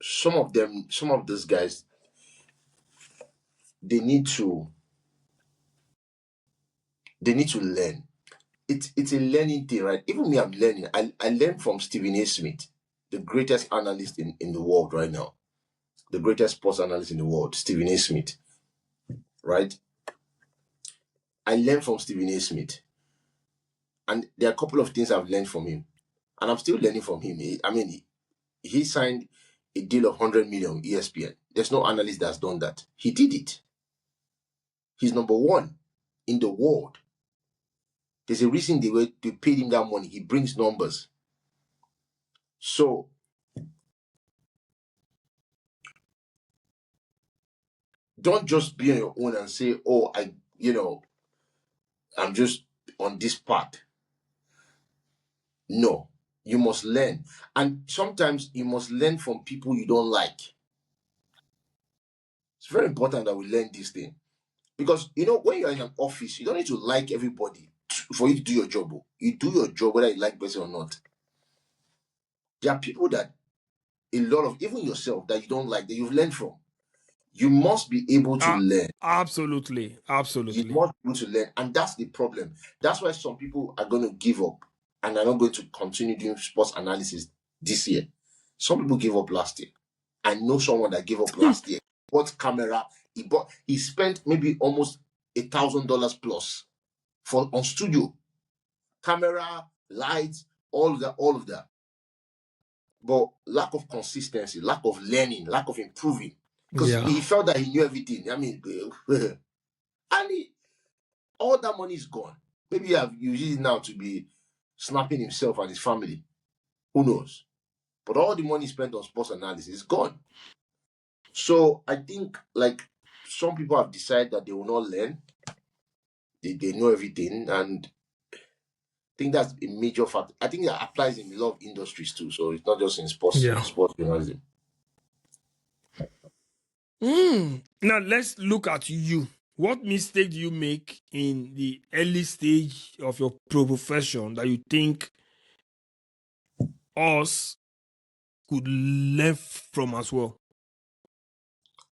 some of these guys, they need to learn. It's a learning thing, right? Even me, I'm learning. I learned from Stephen A. Smith, the greatest analyst in the world right now, the greatest sports analyst in the world, Stephen A. Smith, right? I learned from Stephen A. Smith, and there are a couple of things I've learned from him, and I'm still learning from him. He signed a deal of 100 million ESPN. There's no analyst that's done that. He did it. He's number one in the world. There's a reason they paid him that money. He brings numbers. So don't just be on your own and say, "Oh, I'm just on this path." No, you must learn, and sometimes you must learn from people you don't like. It's very important that we learn this thing, because when you're in an office, you don't need to like everybody for you to do your job. You do your job whether you like the person or not. There are people that a lot of, even yourself, that you don't like, that you've learned from. You must be able to learn. Absolutely. You Absolutely. must be able to learn, and that's the problem. That's why some people are going to give up and are not going to continue doing sports analysis this year. Some people gave up last year. I know someone that gave up last year. Bought camera. He spent maybe almost $1,000 plus on studio, camera, lights, all of that. But lack of consistency, lack of learning, lack of improving, because Yeah. he felt that he knew everything. And all that money is gone. Maybe you use it now to be snapping himself and his family. Who knows? But all the money spent on sports analysis is gone. So I think, like, some people have decided that they will not learn. They know everything, and I think that's a major factor. I think that applies in a lot of industries too. So it's not just in Yeah. sports journalism. Now let's look at you. What mistake do you make in the early stage of your profession that you think us could learn from as well?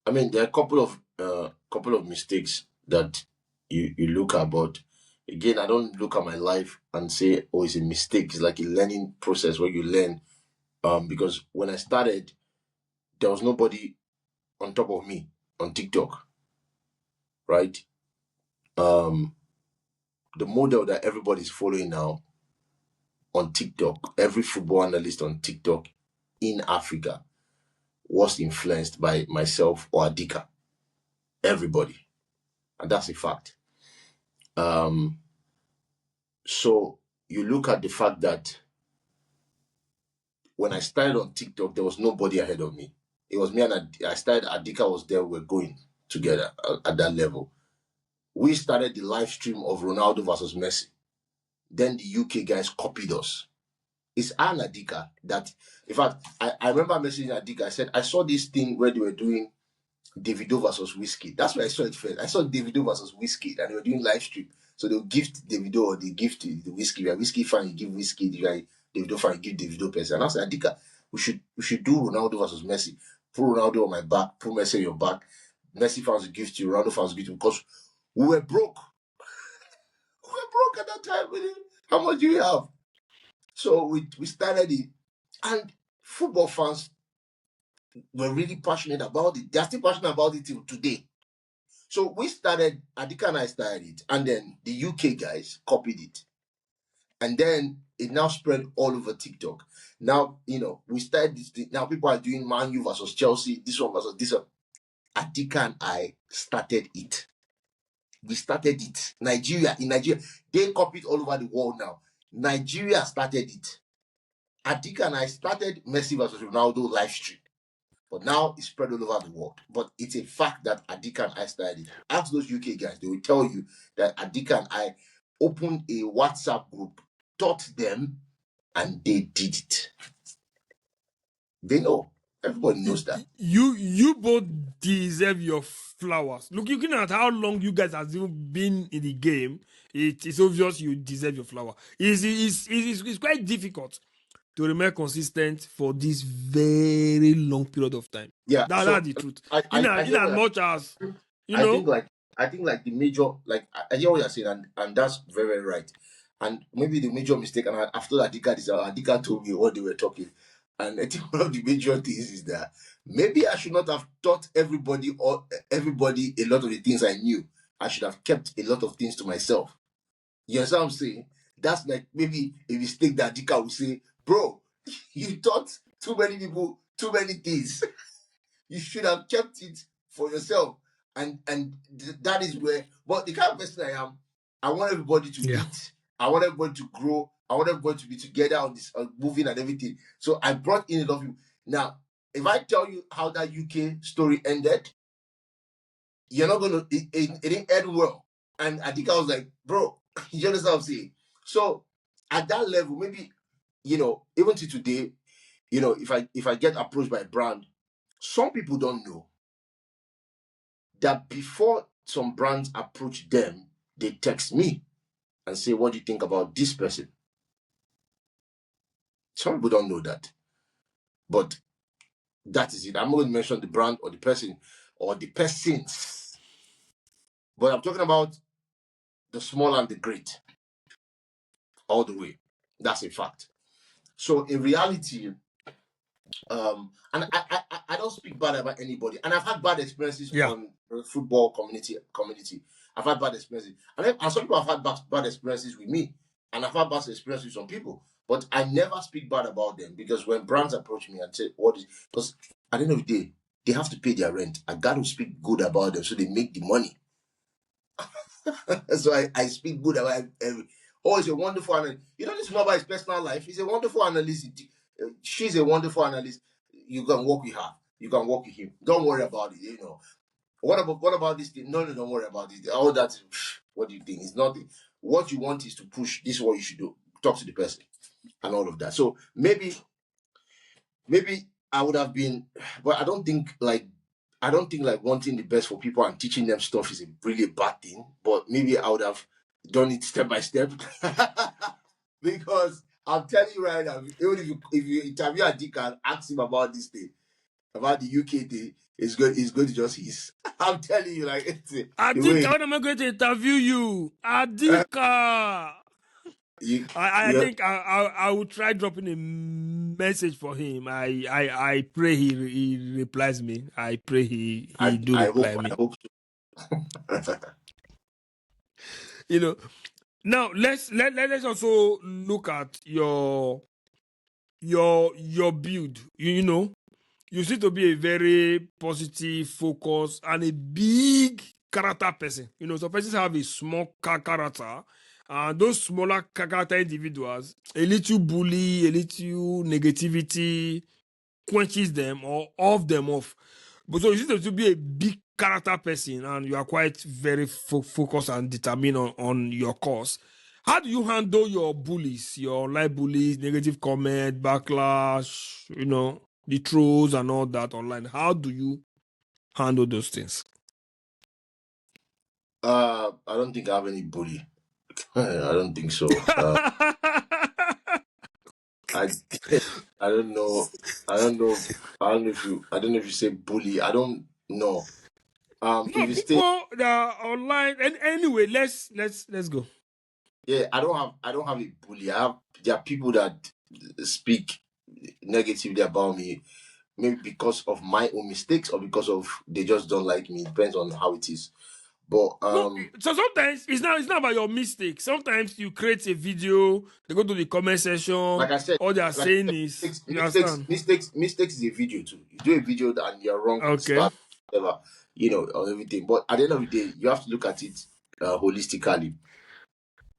I mean, there are a couple of mistakes that you look at, but again, I don't look at my life and say, "Oh, it's a mistake." It's like a learning process where you learn. Because when I started, there was nobody on top of me on TikTok, right? Um, the model that everybody's following now on TikTok, every football analyst on TikTok in Africa was influenced by myself or Adika. Everybody, and that's a fact. Um, so you look at the fact that when I started on TikTok, there was nobody ahead of me. It was me and I started. Adika was there. We're going together at that level. We started the live stream of Ronaldo versus Messi. Then the UK guys copied us. It's Ann Adika that, in fact, I remember messaging Adika. I said, I saw this thing where they were doing Davido versus Whiskey. That's where I saw it first. I saw Davido versus Whiskey, and they were doing live stream. So they'll gift Davido or they gift the Whiskey. If you're a Whiskey fan, you give Whiskey. If you're a Davido fan, you give Davido person. And I said, Adika, we should do Ronaldo versus Messi. Put Ronaldo on my back, put Messi on your back. Messi fans will gift you, Ronaldo fans will gift you, because we were broke. We were broke at that time. How much do you have? So we started it, and football fans were really passionate about it. They're still passionate about it till today. So we started, Adika and I started it, and then the UK guys copied it. And then it now spread all over TikTok. Now, we started this thing. Now people are doing Man U versus Chelsea, this one versus this one. Adika and I started it. We started it. In Nigeria, they copied all over the world now. Nigeria started it. Adika and I started Messi versus Ronaldo live stream. But now it's spread all over the world. But it's a fact that Adika and I started it. Ask those UK guys, they will tell you that Adika and I opened a WhatsApp group, taught them, and they did it. They know. Everybody knows that. You both deserve your flowers. Looking at how long you guys have even been in the game, it's obvious you deserve your flower. It's quite difficult to remain consistent for this very long period of time. Yeah. That's So the truth. I In hear as what much as you I think know, like the major, like, I hear what you're saying, and that's very, very right. And maybe the major mistake, and after Adika told me what they were talking, and I think one of the major things is that maybe I should not have taught everybody a lot of the things I knew. I should have kept a lot of things to myself. You understand what I'm saying? That's like maybe a mistake that Adika would say, bro, you taught too many people too many things. You should have kept it for yourself. And that is where, but the kind of person I am, I want everybody to yeah. eat. I want everybody to grow. I want everybody to be together on this moving and everything. So I brought in a lot of people. Now, if I tell you how that UK story ended, you're not gonna. It didn't end well. And I think I was like, bro, you understand what I'm saying? So at that level, maybe even to today, if I get approached by a brand, some people don't know that before some brands approach them, they text me and say, what do you think about this person? Some people don't know that. But that is it. I'm not going to mention the brand or the person or the persons. But I'm talking about the small and the great all the way. That's a fact. So in reality, and I don't speak bad about anybody, and I've had bad experiences Yeah. on the football community. I've had bad experiences, and some people have had bad experiences with me, and I've had bad experiences with some people. But I never speak bad about them, because when brands approach me and say, "What is?" Because at the end of the day, they have to pay their rent. I got to speak good about them so they make the money. So I speak good about every. Oh, he's a wonderful analyst. You don't need to know about his personal life. He's a wonderful analyst. She's a wonderful analyst. You can work with her. You can work with him. Don't worry about it. What about this thing? No, don't worry about it. All that. What do you think? It's nothing. What you want is to push. This is what you should do. Talk to the person and all of that. So maybe I would have been, but I don't think like wanting the best for people and teaching them stuff is a really bad thing. But maybe I would have done it step by step. Because I'm telling you right now, even if you interview Adika and ask him about this thing, about the UK thing, it's going to just hiss. I'm telling you, like, the Adika, way when am I going to interview you? Adika. you, I you think I will try dropping a message for him. I pray he replies me. I pray he do I hope reply I me. hope You know. Now let's also look at your build. You know, you seem to be a very positive, focused, and a big character person. You know, some persons have a small character, and those smaller character individuals, a little bully, a little negativity quenches them or off them off. But so you seem to be a big character person, and you are quite very focused and determined on your course. How do you handle your bullies, your online bullies, negative comment, backlash, the trolls and all that online? How do you handle those things? I don't think I have any bully. I don't think so. I I don't know. I don't know. I don't know if you say bully. I don't know. If No, you stay people that are online. And anyway, let's go. Yeah, I don't have a bully. There are people that speak negatively about me, maybe because of my own mistakes or because of they just don't like me. It depends on how it is. But No, so sometimes it's not about your mistake. Sometimes you create a video, they go to the comment section, like I said, all they are like I saying said, is, you mistakes, understand? mistakes is a video too. You do a video and you're wrong at the Okay. start, whatever, on everything. But at the end of the day, you have to look at it holistically.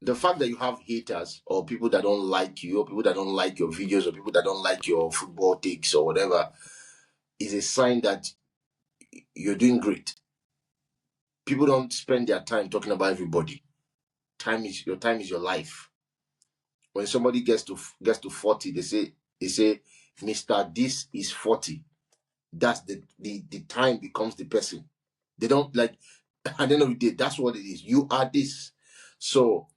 The fact that you have haters or people that don't like you, or people that don't like your videos, or people that don't like your football takes or whatever, is a sign that you're doing great. People don't spend their time talking about everybody. Time is your life. When somebody gets to 40, they say, Mr. This is 40. That's the time becomes the person. They don't like at the end of the day, that's what it is. You are this. So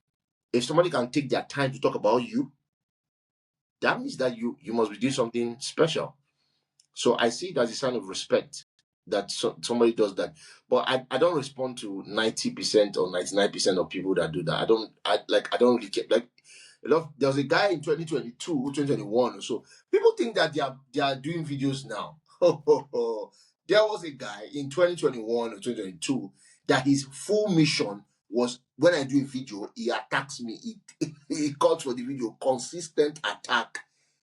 if somebody can take their time to talk about you, that means that you must be doing something special. So I see it as a sign of respect that somebody does that. But I don't respond to 90% or 99% of people that do that. I don't really care. Like there was a guy in 2022, 2021 or so. People think that they are doing videos now. There was a guy in 2021 or 2022 that his full mission was when I do a video, he attacks me. He calls for the video, consistent attack.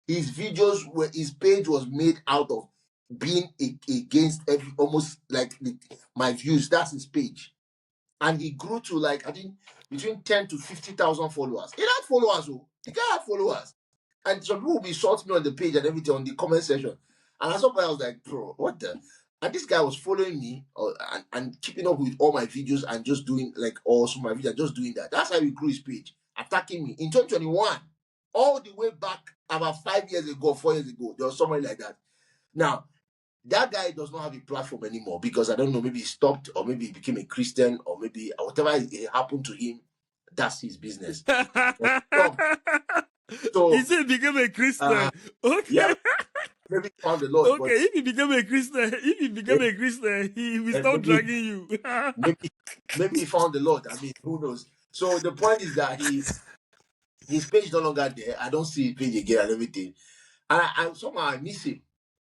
His page was made out of being against almost like my views. That's his page, and he grew to like I think between 10 to 50,000 followers. He had followers, oh, the guy had followers, and some people will be shorting me on the page and everything on the comment section. And at some point I was like, bro, what the? And this guy was following me and keeping up with all my videos and just doing like also my videos, just doing that. That's how he grew his page, attacking me in 2021, all the way back about 5 years ago, 4 years ago. There was somebody like that. Now that guy does not have a platform anymore because I don't know, maybe he stopped or maybe he became a Christian or maybe whatever happened to him, that's his business. He So, said he became a uh, Christian. yeah, Okay. maybe he found the Lord, Okay, but if he became a Christian, he will stop maybe, dragging you. maybe, maybe he found the Lord. I mean, who knows? So the point is that his page is no longer there. I don't see his page again and everything, and I somehow I miss him.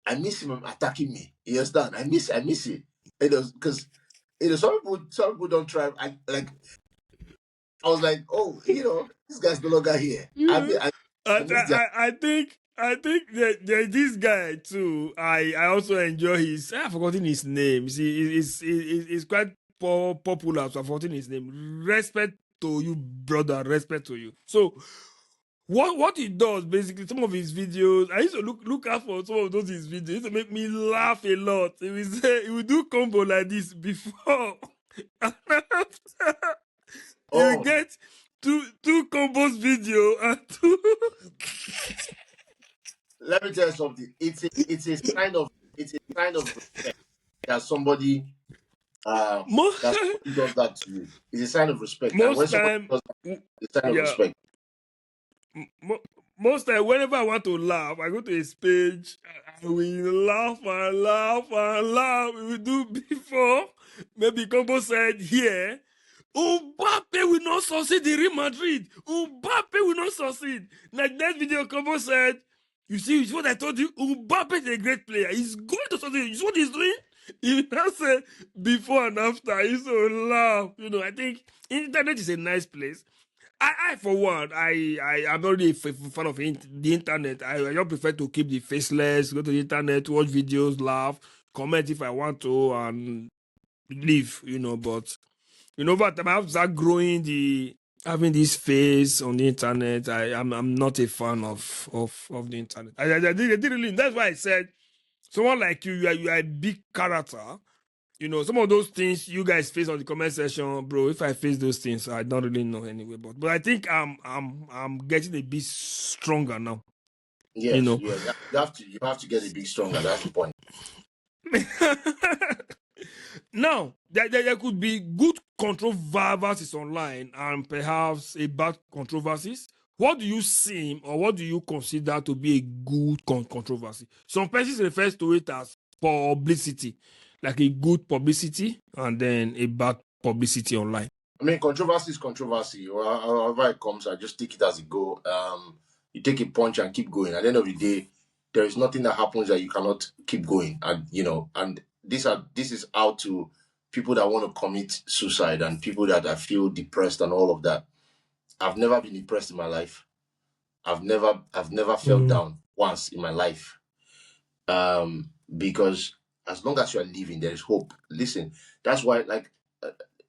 I miss him attacking me. You understand? I miss it. It was because some people don't try. I was like, oh, this guy's no longer here. Yeah. I miss that. I think that there's this guy too. I also enjoy his. I've forgotten his name. See, it's quite popular. So I've forgotten his name. Respect to you, brother. Respect to you. So what he does basically, some of his videos, I used to look out for some of those his videos. It used to make me laugh a lot. He will say he will do combo like this before and after. You Oh, get two combos video and two. let me tell you something. It's a sign of respect that somebody uh most, that somebody does that to you. It's a sign of respect, and when most somebody time, does that, it's a sign of yeah, respect. most time whenever I want to laugh, I go to his page. I will laugh and laugh and laugh. We will do before. Maybe Combo said here. Mbappe will not succeed in Real Madrid. Mbappe will not succeed. Like that video, Combo said, you see, it's what I told you. Mbappe is a great player. He's going to succeed. You see what he's doing? You now say before and after. I used to laugh. I think internet is a nice place. I for one, I'm not really a fan of the internet. I just prefer to keep the faceless, go to the internet, watch videos, laugh, comment if I want to, and leave. But over time I have to start growing having this face on the internet. I'm not a fan of the internet. I did really. That's why I said someone like you are a big character. Some of those things you guys face on the comment section, bro. If I face those things, I don't really know anyway. But I think I'm getting a bit stronger now. You Yes, know. yes. You have to get a big stronger. That's the point. Now, there could be good controversies online and perhaps a bad controversies. What do you see or what do you consider to be a good controversy? Some persons refers to it as publicity, like a good publicity and then a bad publicity online. I mean, controversy is controversy. Or however it comes, I just take it as it go. You take a punch and keep going. At the end of the day, there is nothing that happens that you cannot keep going. And and this is out to people that want to commit suicide and people that I feel depressed and all of that. I've never been depressed in my life. I've never felt Mm. down once in my life. Because as long as you are living, there is hope. Listen, that's why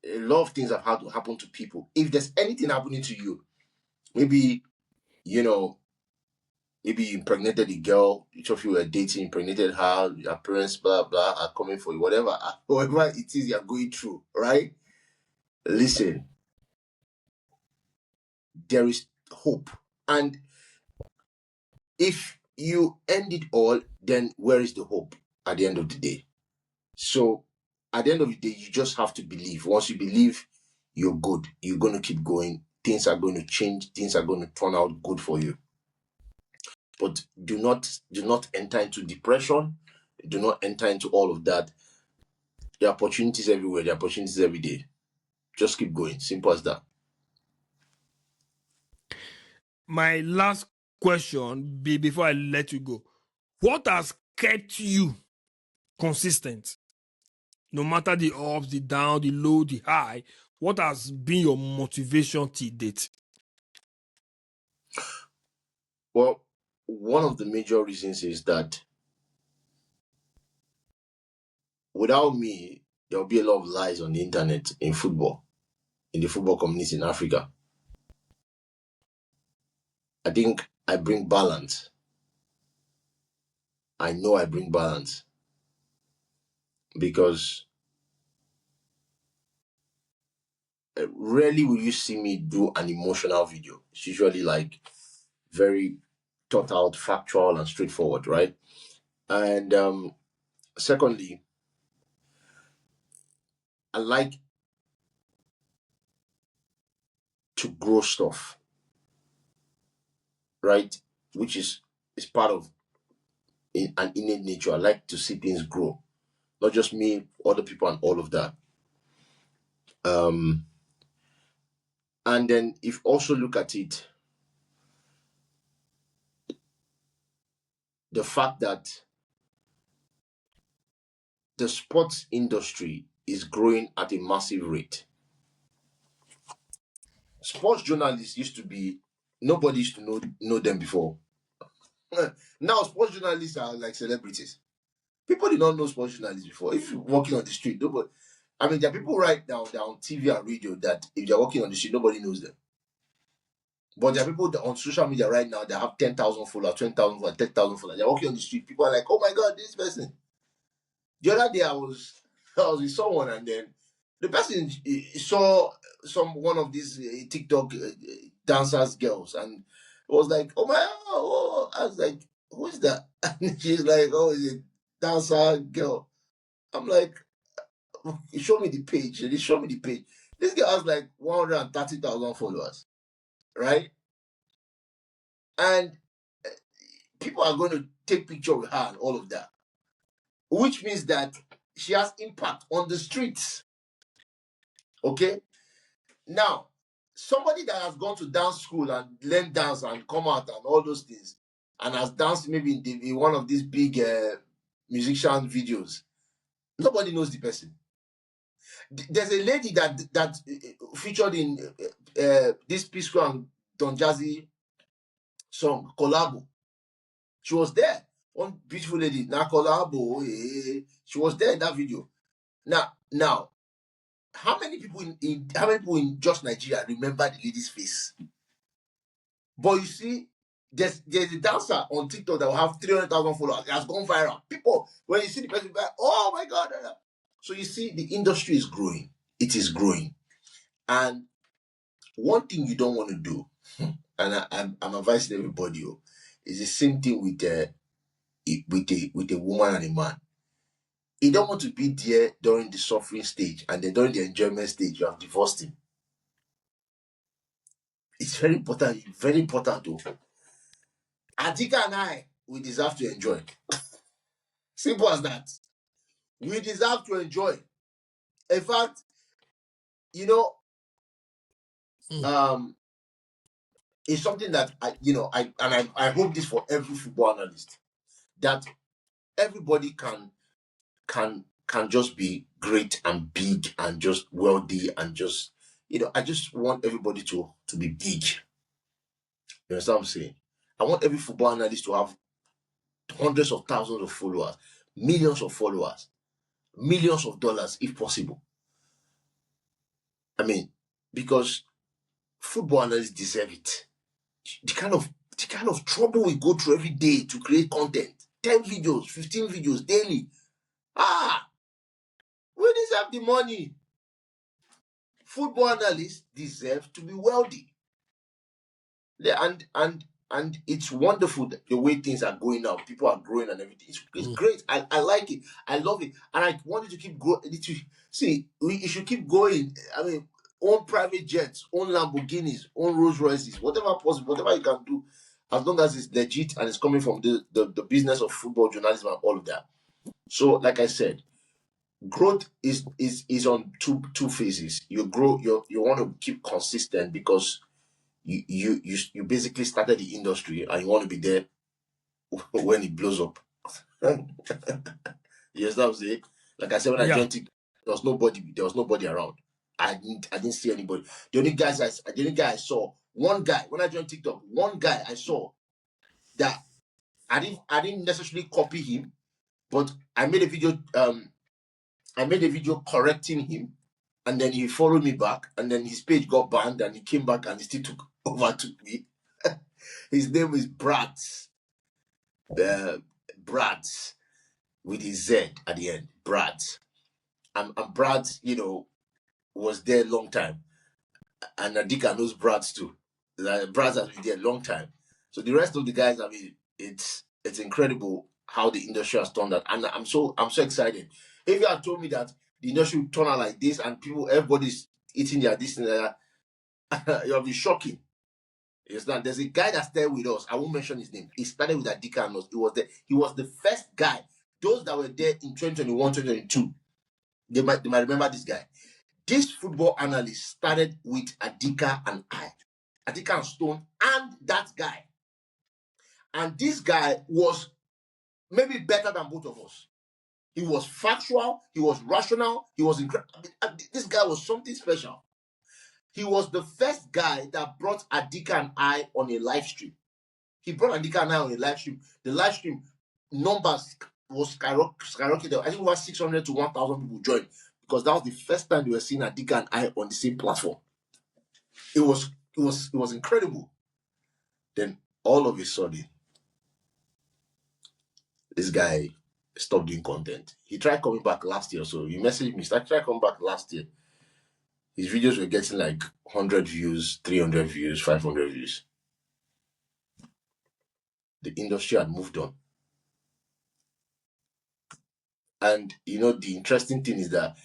a lot of things have had to happen to people. If there's anything happening to you, maybe you know, maybe you impregnated a girl, each of you were dating, impregnated her, your parents, blah blah, are coming for you, whatever it is you're going through, right? Listen, there is hope, and if you end it all, then where is the hope at the end of the day? So at the end of the day, you just have to believe. Once you believe, you're good. You're going to keep going. Things are going to change. Things are going to turn out good for you. But do not enter into depression. Do not enter into all of that. There are opportunities everywhere. There are opportunities every day. Just keep going. Simple as that. My last question before I let you go. What has kept you consistent? No matter the ups, the down, the low, the high, what has been your motivation till date? Well, one of the major reasons is that without me, there'll be a lot of lies on the internet in football, in the football community in Africa. I think I bring balance. I know I bring balance because rarely will you see me do an emotional video. It's usually like very thought out, factual, and straightforward, right? And secondly, I like to grow stuff, right? Which is part of an innate nature. I like to see things grow, not just me, other people, and all of that. Um, and then if also look at it, the fact that the sports industry is growing at a massive rate. Sports journalists used to be nobody used to know them before. Now sports journalists are like celebrities. People did not know sports journalists before. If you're walking on the street, nobody. I mean, there are people right now they're on TV and radio that if they're walking on the street, nobody knows them. But there are people that on social media right now that have 10,000 followers, 20,000 followers, 10,000 followers. They're walking on the street. People are like, "Oh my God, this person." The other day I was with someone and then the person saw one of these TikTok dancers girls and it was like, "Oh my!" I was like, "Who is that?" And she's like, "Oh, it's a dancer girl." I'm like, "Show me the page." And they show me the page. This girl has like 130,000 followers, right? And people are going to take picture with her and all of that, which means that she has impact on the streets. Okay, now somebody that has gone to dance school and learned dance and come out and all those things and has danced maybe in one of these big musician videos, nobody knows the person. There's a lady that featured in this P Square and Don Jazzy song collabo. She was there. One beautiful lady, na collabo. She was there in that video. Now, how many people in just Nigeria remember the lady's face? But you see, there's a dancer on TikTok that will have 300,000 followers. It has gone viral. People, when you see the person, like, "Oh my God." So you see, the industry is growing. It is growing. And one thing you don't want to do, and I'm advising everybody, is the same thing with a woman and a man. You don't want to be there during the suffering stage and then during the enjoyment stage, you have divorced him. It's very important, very important though. Adika and I, we deserve to enjoy. Simple as that. We deserve to enjoy. In fact, you know, It's something that I hope this for every football analyst, that everybody can just be great and big and just wealthy and just, I just want everybody to be big. You understand what I'm saying? I want every football analyst to have hundreds of thousands of followers, millions of followers, millions of dollars if possible. I mean, because football analysts deserve it. The kind of trouble we go through every day to create content, 10 videos, 15 videos daily. We deserve the money. Football analysts deserve to be wealthy. And it's wonderful the way things are going now. People are growing and everything. It's great. I like it. I love it. And I want it to keep growing. See, it should keep going. I mean, own private jets, own Lamborghinis, own Rolls Royces, whatever possible, whatever you can do, as long as it's legit and it's coming from the business of football journalism and all of that. So, like I said, growth is on two phases. You grow, you want to keep consistent because you basically started the industry and you want to be there when it blows up. Yes, that was it. Like I said, when I Yeah. joined TikTok, there was nobody around. I didn't see anybody. The only guy I saw, one guy when I joined TikTok, one guy I saw that I didn't necessarily copy him, but I made a video correcting him, and then he followed me back, and then his page got banned, and he came back and he still overtook me. His name is Bratz. Bratz with his Z at the end. Bratz. And Bratz, was there a long time. And Adika knows Bratz too. Bratz has been there a long time. So the rest of the guys, I mean, it's incredible how the industry has turned out. And I'm so excited. If you had told me that the industry would turn out like this and everybody's eating their this and that, it'll be shocking. There's a guy that started with us. I won't mention his name. He started with Adika and us. He was the first guy. Those that were there in 2021, 2022, they might remember this guy. This football analyst started with Adika and I. Adika and Stone and that guy. And this guy was maybe better than both of us. He was factual. He was rational. He was incredible. This guy was something special. He was the first guy that brought Adika and I on a live stream. He brought Andika and I on a live stream. The live stream numbers was skyrocketed. I think over 600 to 1,000 people joined because that was the first time they were seeing Andika and I on the same platform. It was incredible. Then all of a sudden, this guy stopped doing content. He tried coming back last year, so he messaged me. Tried coming back last year. His videos were getting like 100 views, 300 views, 500 views. The industry had moved on. And the interesting thing is that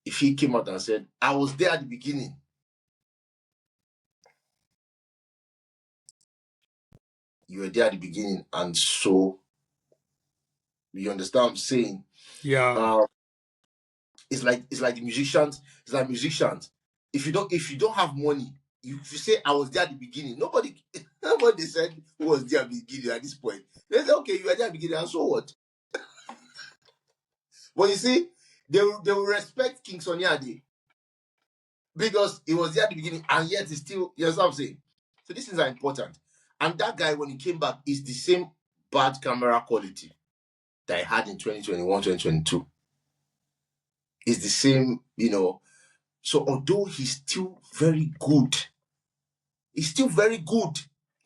if he came out and said, I was there at the beginning, you were there at the beginning, and so you understand what I'm saying? Yeah. It's like the musicians. It's like musicians. If you don't have money, if you say I was there at the beginning, nobody said who was there at the beginning at this point. They say, okay, you were there at the beginning, and so what? But you see, they will respect King Sonny Ade because he was there at the beginning, and yet he's still, you know what I'm saying? So these things are important. And that guy, when he came back, is the same bad camera quality that I had in 2021, 2022. It's the same, So although he's still very good,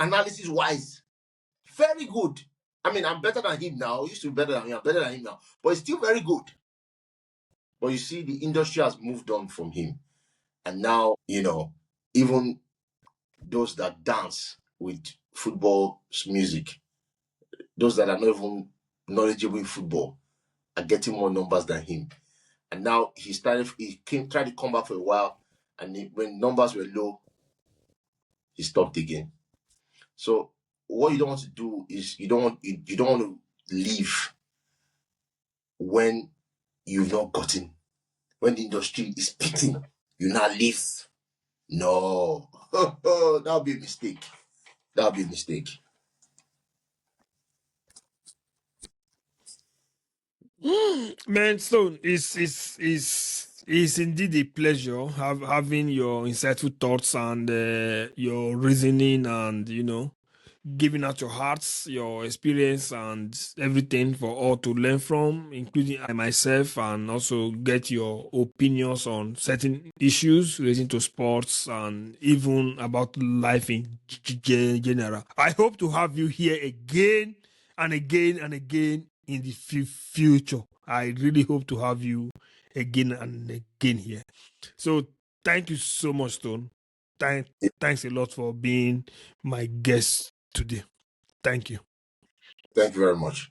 analysis wise, very good. I mean, I'm better than him now. I used to be better than him. I'm better than him now. But he's still very good. But you see, the industry has moved on from him. And now, even those that dance with football's music, those that are not even knowledgeable in football, are getting more numbers than him. And now he tried to come back for a while, and when numbers were low, he stopped again. So what you don't want to do is you don't want to leave when you've not gotten, when the industry is peaking. You now leave No, that'll be a mistake. That'll be a mistake. Man, Stone, it's indeed a pleasure having your insightful thoughts and your reasoning and giving out your hearts, your experience, and everything for all to learn from, including I myself, and also get your opinions on certain issues relating to sports and even about life in general. I hope to have you here again and again and again in the future. I really hope to have you again and again here. So thank you so much, Stone. Thanks a lot for being my guest today. Thank you. Thank you very much.